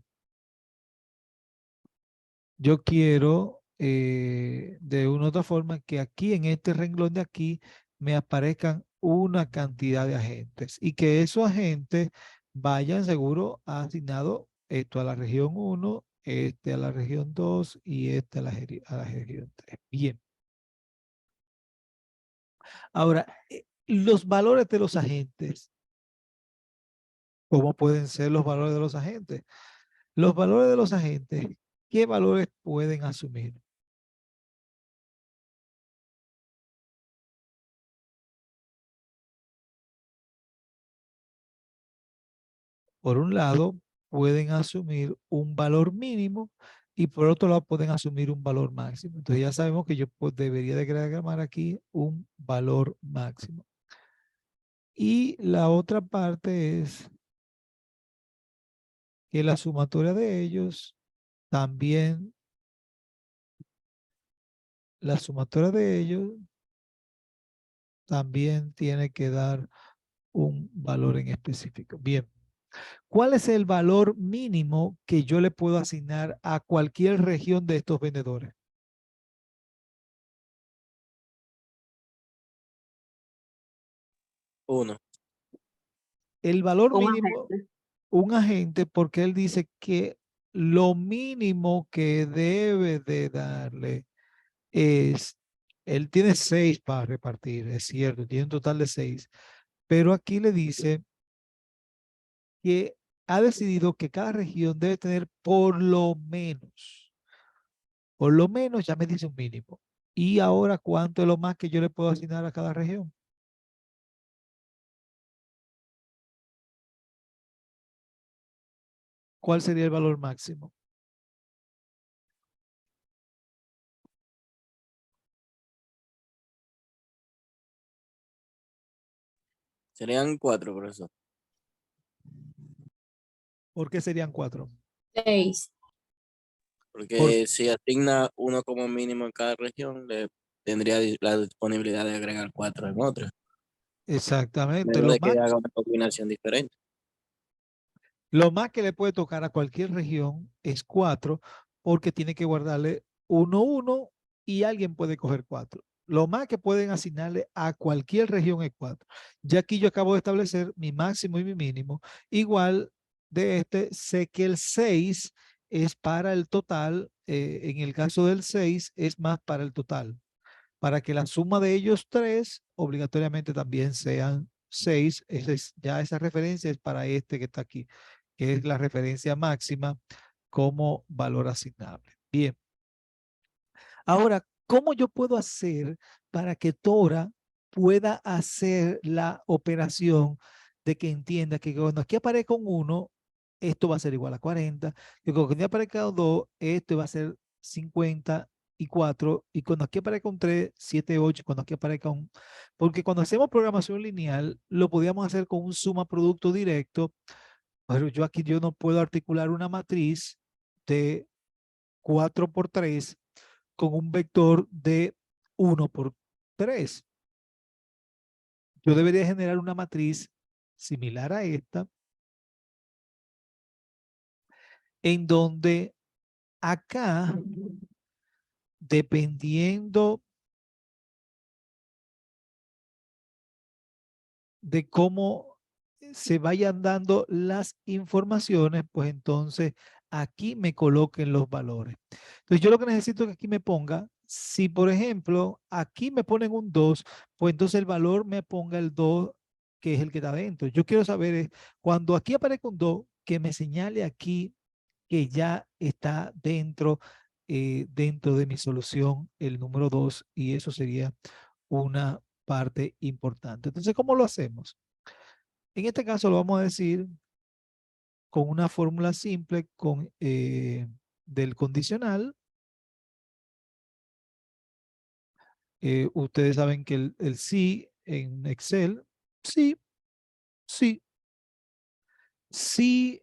Yo quiero de una u otra forma que aquí en este renglón de aquí me aparezcan una cantidad de agentes y que esos agentes vayan seguro asignado esto a la región 1, este a la región 2 y este a la región 3. Bien. Ahora, los valores de los agentes. ¿Cómo pueden ser los valores de los agentes? Los valores de los agentes, ¿qué valores pueden asumir? Por un lado, pueden asumir un valor mínimo y por otro lado pueden asumir un valor máximo. Entonces ya sabemos que yo debería de diagramar aquí un valor máximo. Y la otra parte es que la sumatoria de ellos también, la sumatoria de ellos también tiene que dar un valor en específico. Bien. ¿Cuál es el valor mínimo que yo le puedo asignar a cualquier región de estos vendedores? Uno. El valor Un mínimo, agente. un agente, porque él dice que lo mínimo que debe de darle es, él tiene 6 para repartir, es cierto, tiene un total de 6, pero aquí le dice que ha decidido que cada región debe tener por lo menos ya me dice un mínimo. Y ahora, ¿cuánto es lo más que yo le puedo asignar a cada región? ¿Cuál sería el valor máximo? Serían 4, profesor. ¿Por qué serían 4? 6. Porque si asigna uno como mínimo en cada región, le tendría la disponibilidad de agregar 4 en otra. Exactamente. Luego de que haga una combinación diferente. Lo más que le puede tocar a cualquier región es 4, porque tiene que guardarle 1, 1 y alguien puede coger 4. Lo más que pueden asignarle a cualquier región es 4. Ya aquí yo acabo de establecer mi máximo y mi mínimo. Igual de sé que el 6 es para el total. En el caso del 6 es más para el total. Para que la suma de ellos 3 obligatoriamente también sean 6. Ya esa referencia es para este que está aquí, que es la referencia máxima como valor asignable. Bien. Ahora, ¿cómo yo puedo hacer para que Tora pueda hacer la operación de que entienda que cuando aquí aparezca un 1, esto va a ser igual a 40, que cuando aquí aparezca un 2, esto va a ser 54, y cuando aquí aparezca un 3, 7, 8, cuando aquí aparezca un... Porque cuando hacemos programación lineal, lo podíamos hacer con un suma producto directo, pero yo no puedo articular una matriz de 4 por 3 con un vector de 1 por 3. Yo debería generar una matriz similar a esta, en donde acá, dependiendo de cómo se vayan dando las informaciones, pues entonces aquí me coloquen los valores. Entonces yo lo que necesito es que aquí me ponga, si por ejemplo aquí me ponen un 2, pues entonces el valor me ponga el 2, que es el que está dentro. Yo quiero saber es, cuando aquí aparezca un 2, que me señale aquí que ya está dentro de mi solución el número 2, y eso sería una parte importante. Entonces, ¿cómo lo hacemos? En este caso lo vamos a decir con una fórmula simple del condicional. Ustedes saben que el sí en Excel, sí, sí, sí,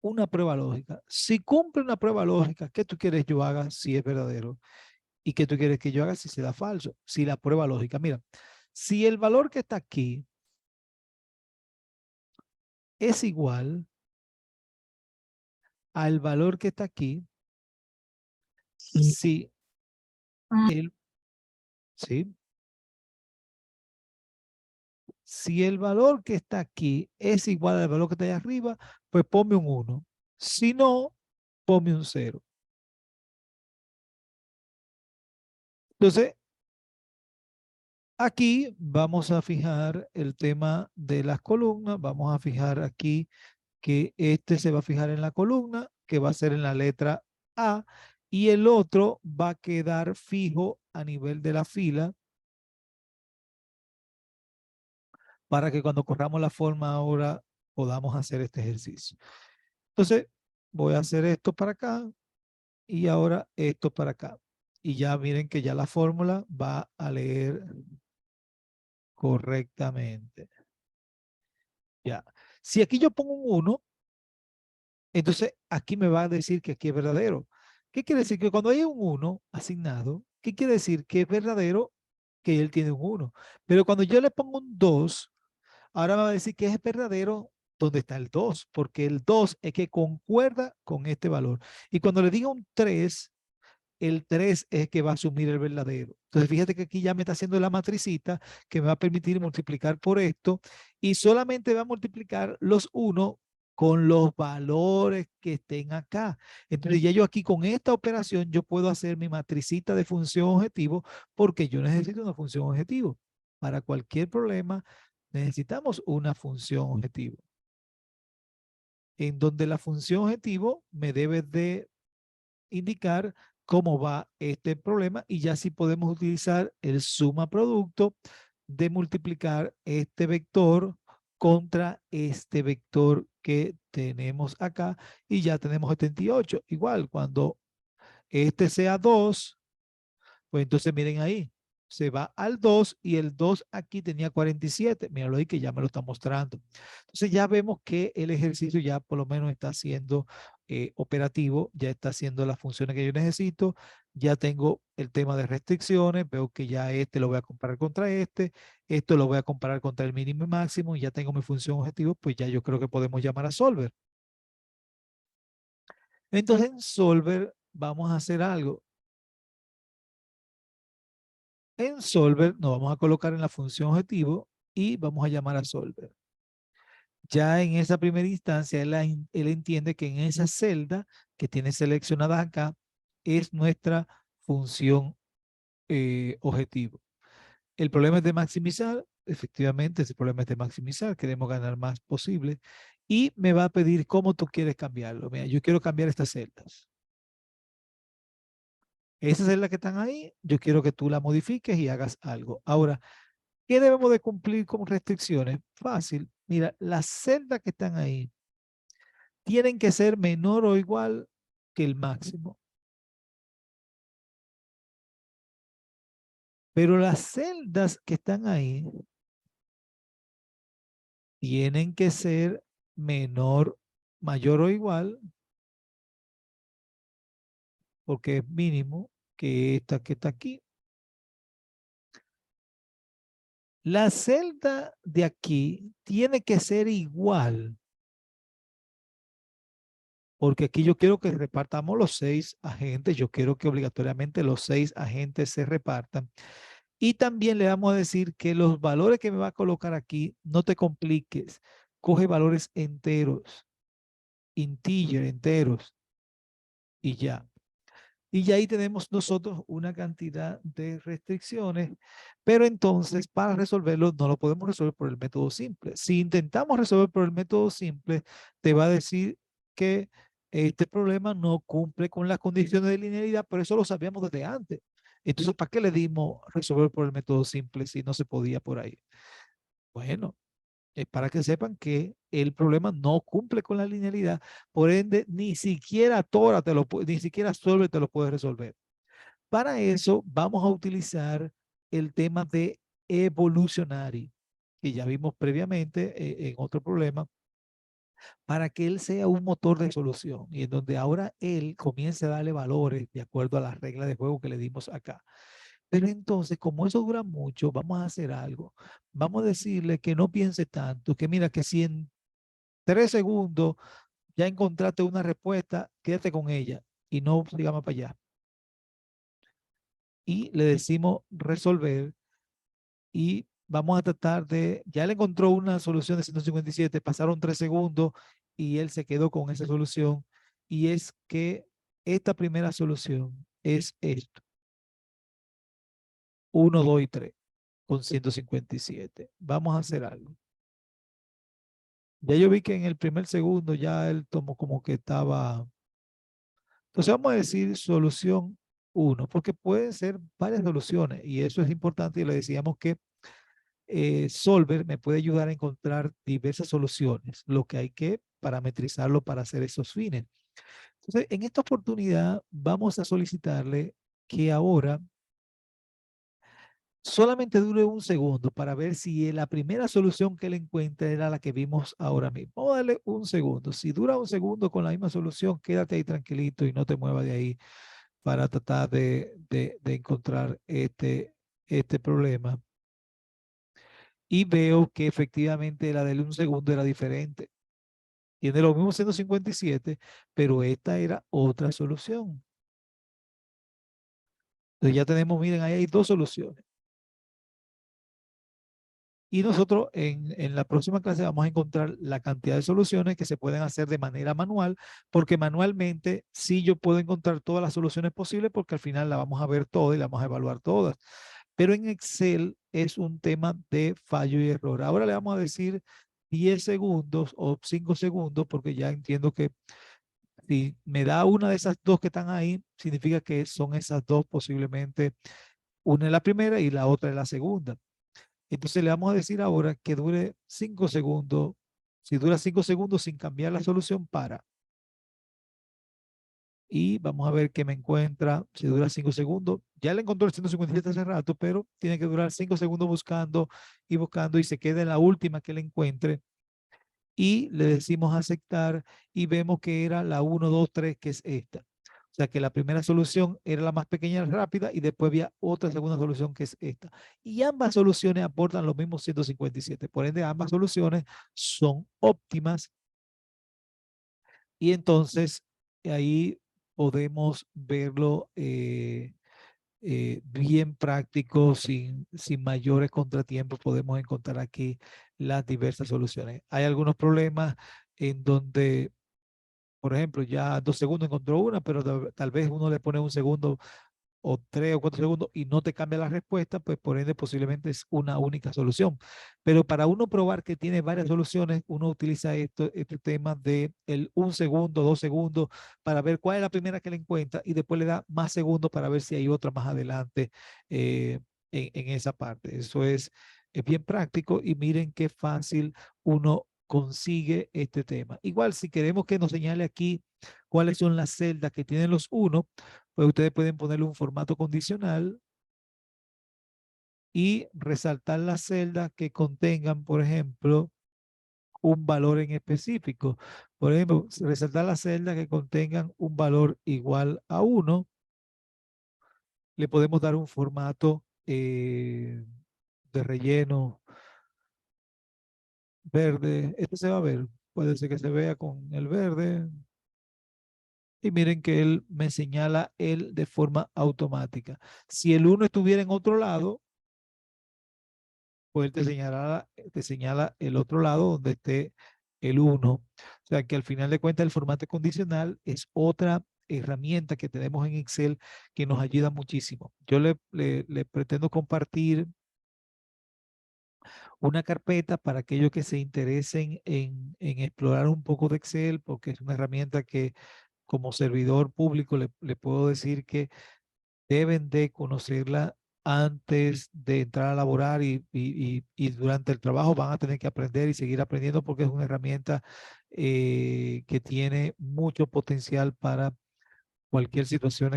una prueba lógica. Si cumple una prueba lógica, ¿qué tú quieres yo haga si es verdadero? ¿Y qué tú quieres que yo haga si será falso? Si la prueba lógica, mira, si el valor que está aquí es igual al valor que está aquí, si el, ¿sí? Si el valor que está aquí es igual al valor que está allá arriba, pues ponme un 1. Si no, ponme un 0. Entonces, aquí vamos a fijar el tema de las columnas. Vamos a fijar aquí que este se va a fijar en la columna, que va a ser en la letra A, y el otro va a quedar fijo a nivel de la fila, para que cuando corramos la forma ahora podamos hacer este ejercicio. Entonces, voy a hacer esto para acá y ahora esto para acá. Y ya miren que ya la fórmula va a leer correctamente. Ya. Si aquí yo pongo un 1, entonces aquí me va a decir que aquí es verdadero. ¿Qué quiere decir? Que cuando hay un 1 asignado, ¿qué quiere decir? Que es verdadero que él tiene un 1. Pero cuando yo le pongo un 2, ahora me va a decir que es verdadero donde está el 2, porque el 2 es que concuerda con este valor. Y cuando le diga un 3, el 3 es que va a asumir el verdadero. Entonces, fíjate que aquí ya me está haciendo la matricita que me va a permitir multiplicar por esto, y solamente va a multiplicar los 1 con los valores que estén acá. Entonces, ya yo aquí con esta operación, yo puedo hacer mi matricita de función objetivo, porque yo necesito una función objetivo. Para cualquier problema, necesitamos una función objetivo, en donde la función objetivo me debe de indicar cómo va este problema, y ya sí podemos utilizar el suma producto de multiplicar este vector contra este vector que tenemos acá, y ya tenemos 78. Igual, cuando este sea 2, pues entonces miren ahí, se va al 2, y el 2 aquí tenía 47. Míralo ahí que ya me lo está mostrando. Entonces ya vemos que el ejercicio ya por lo menos está siendo operativo, ya está haciendo las funciones que yo necesito, ya tengo el tema de restricciones, veo que ya este lo voy a comparar contra esto lo voy a comparar contra el mínimo y máximo, y ya tengo mi función objetivo, pues ya yo creo que podemos llamar a solver. Entonces en solver vamos a hacer algo. En solver nos vamos a colocar en la función objetivo y vamos a llamar a solver. Ya en esa primera instancia, él entiende que en esa celda que tiene seleccionada acá es nuestra función objetivo. El problema es de maximizar, efectivamente, ese problema es de maximizar, queremos ganar más posible, y me va a pedir cómo tú quieres cambiarlo. Mira, yo quiero cambiar estas celdas. Esas celdas que están ahí, yo quiero que tú la modifiques y hagas algo. Ahora, ¿qué debemos de cumplir con restricciones? Fácil. Mira, las celdas que están ahí tienen que ser menor o igual que el máximo. Pero las celdas que están ahí tienen que ser menor, mayor o igual, porque es mínimo que esta que está aquí. La celda de aquí tiene que ser igual, porque aquí yo quiero que repartamos los 6 agentes, yo quiero que obligatoriamente los 6 agentes se repartan. Y también le vamos a decir que los valores que me va a colocar aquí, no te compliques, coge valores enteros, integer, enteros, y ya. Y ya ahí tenemos nosotros una cantidad de restricciones, pero entonces para resolverlo no lo podemos resolver por el método simple. Si intentamos resolver por el método simple, te va a decir que este problema no cumple con las condiciones de linealidad, pero eso lo sabíamos desde antes. Entonces, ¿para qué le dimos resolver por el método simple si no se podía por ahí? Bueno, para que sepan que el problema no cumple con la linealidad, por ende, ni siquiera Tora ni siquiera Solver te lo puede resolver. Para eso vamos a utilizar el tema de evolutionary, que ya vimos previamente en otro problema, para que él sea un motor de solución y en donde ahora él comience a darle valores de acuerdo a las reglas de juego que le dimos acá. Pero entonces, como eso dura mucho, vamos a hacer algo. Vamos a decirle que no piense tanto, que mira que si en 3 segundos ya encontraste una respuesta, quédate con ella y no sigamos para allá. Y le decimos resolver y vamos a tratar de, ya le encontró una solución de 157, pasaron 3 segundos y él se quedó con esa solución, y es que esta primera solución es esto, 1, 2 y 3 con 157. Vamos a hacer algo. Ya yo vi que en el primer segundo ya él tomó como que estaba. Entonces vamos a decir solución 1, porque pueden ser varias soluciones y eso es importante, y le decíamos que Solver me puede ayudar a encontrar diversas soluciones, lo que hay que parametrizarlo para hacer esos fines. Entonces, en esta oportunidad vamos a solicitarle que ahora solamente dure un segundo para ver si la primera solución que él encuentre era la que vimos ahora mismo. Vamos a darle un segundo. Si dura un segundo con la misma solución, quédate ahí tranquilito y no te muevas de ahí para tratar de encontrar este problema. Y veo que efectivamente la de un segundo era diferente. Tiene lo mismo 157, pero esta era otra solución. Entonces ya tenemos, miren, ahí hay 2 soluciones. Y nosotros en la próxima clase vamos a encontrar la cantidad de soluciones que se pueden hacer de manera manual, porque manualmente sí yo puedo encontrar todas las soluciones posibles, porque al final la vamos a ver todas y la vamos a evaluar todas. Pero en Excel es un tema de fallo y error. Ahora le vamos a decir 10 segundos o 5 segundos, porque ya entiendo que si me da una de esas 2 que están ahí, significa que son esas 2 posiblemente, una es la primera y la otra es la segunda. Entonces le vamos a decir ahora que dure 5 segundos. Si dura 5 segundos sin cambiar la solución, para. Y vamos a ver qué me encuentra. Si dura 5 segundos, ya le encontró el 157 hace rato, pero tiene que durar 5 segundos buscando y buscando, y se queda en la última que le encuentre. y le decimos aceptar y vemos que era la 1, 2, 3, que es esta. O sea que la primera solución era la más pequeña, rápida, y después había otra segunda solución que es esta. Y ambas soluciones aportan los mismos 157. Por ende, ambas soluciones son óptimas. Y entonces ahí podemos verlo bien práctico, sin mayores contratiempos. Podemos encontrar aquí las diversas soluciones. Hay algunos problemas en donde, por ejemplo, ya 2 segundos encontró una, pero tal vez uno le pone 1 segundo o 3 o 4 segundos y no te cambia la respuesta, pues por ende posiblemente es una única solución. Pero para uno probar que tiene varias soluciones, uno utiliza este tema de el 1 segundo, 2 segundos, para ver cuál es la primera que le encuentra y después le da más segundos para ver si hay otra más adelante en esa parte. Eso es bien práctico y miren qué fácil uno consigue este tema. Igual, si queremos que nos señale aquí cuáles son las celdas que tienen los unos, pues ustedes pueden ponerle un formato condicional y resaltar las celdas que contengan, por ejemplo, un valor en específico. Por ejemplo, resaltar las celdas que contengan un valor igual a 1. Le podemos dar un formato de relleno verde. Este se va a ver. Puede ser que se vea con el verde. Y miren que él me señala él de forma automática. Si el 1 estuviera en otro lado, pues él te señala el otro lado donde esté el 1. O sea que al final de cuentas el formato condicional es otra herramienta que tenemos en Excel que nos ayuda muchísimo. Yo le pretendo compartir una carpeta para aquellos que se interesen en explorar un poco de Excel, porque es una herramienta que como servidor público le puedo decir que deben de conocerla antes de entrar a laborar y durante el trabajo van a tener que aprender y seguir aprendiendo porque es una herramienta que tiene mucho potencial para cualquier situación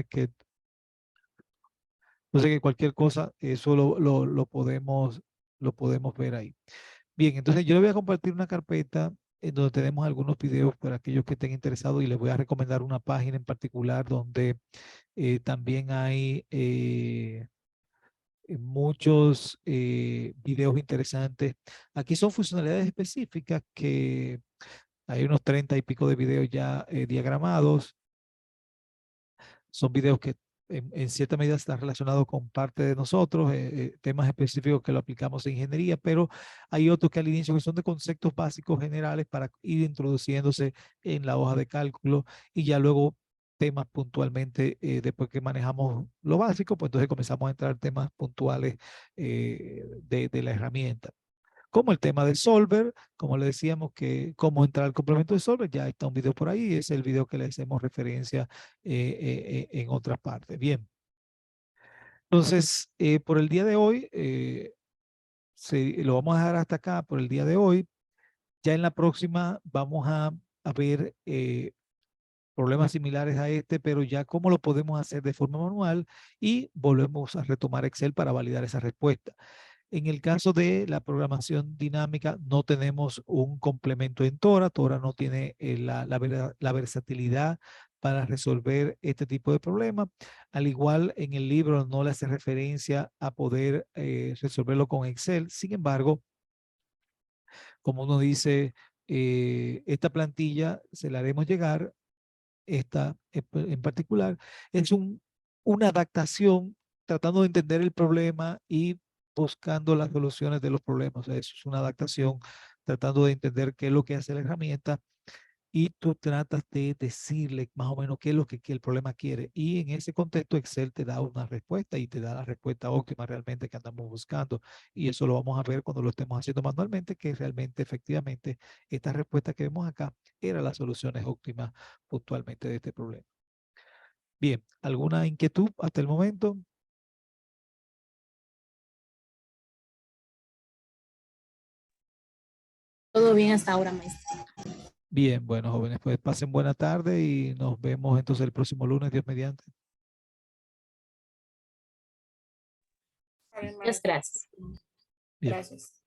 no sé, que cualquier cosa, eso lo podemos ver ahí. Bien, entonces yo le voy a compartir una carpeta en donde tenemos algunos videos para aquellos que estén interesados y les voy a recomendar una página en particular donde también hay muchos videos interesantes. Aquí son funcionalidades específicas que hay unos 30 y pico de videos ya diagramados. Son videos que en cierta medida están relacionados con parte de nosotros, temas específicos que lo aplicamos en ingeniería, pero hay otros que al inicio que son de conceptos básicos generales para ir introduciéndose en la hoja de cálculo y ya luego temas puntualmente, después que manejamos lo básico, pues entonces comenzamos a entrar temas puntuales de la herramienta. Como el tema de Solver, como le decíamos que cómo entrar al complemento de Solver, ya está un video por ahí, es el video que le hacemos referencia en otras partes. Bien, entonces por el día de hoy, lo vamos a dejar hasta acá por el día de hoy. Ya en la próxima vamos a ver problemas similares a este, pero ya cómo lo podemos hacer de forma manual y volvemos a retomar Excel para validar esa respuesta. En el caso de la programación dinámica, no tenemos un complemento en Tora. Tora no tiene la versatilidad para resolver este tipo de problemas. Al igual, en el libro no le hace referencia a poder resolverlo con Excel. Sin embargo, como uno dice, esta plantilla se la haremos llegar, esta en particular, es una adaptación tratando de entender el problema y buscando las soluciones de los problemas. O sea, eso es una adaptación tratando de entender qué es lo que hace la herramienta y tú tratas de decirle más o menos qué es lo que el problema quiere. Y en ese contexto Excel te da una respuesta y te da la respuesta óptima realmente que andamos buscando. Y eso lo vamos a ver cuando lo estemos haciendo manualmente, que realmente, efectivamente, esta respuesta que vemos acá era las soluciones óptimas puntualmente de este problema. Bien, ¿alguna inquietud hasta el momento? Todo bien hasta ahora, maestro. Bien, bueno, jóvenes, pues pasen buena tarde y nos vemos entonces el próximo lunes, Dios mediante. Muchas gracias. Bien. Gracias.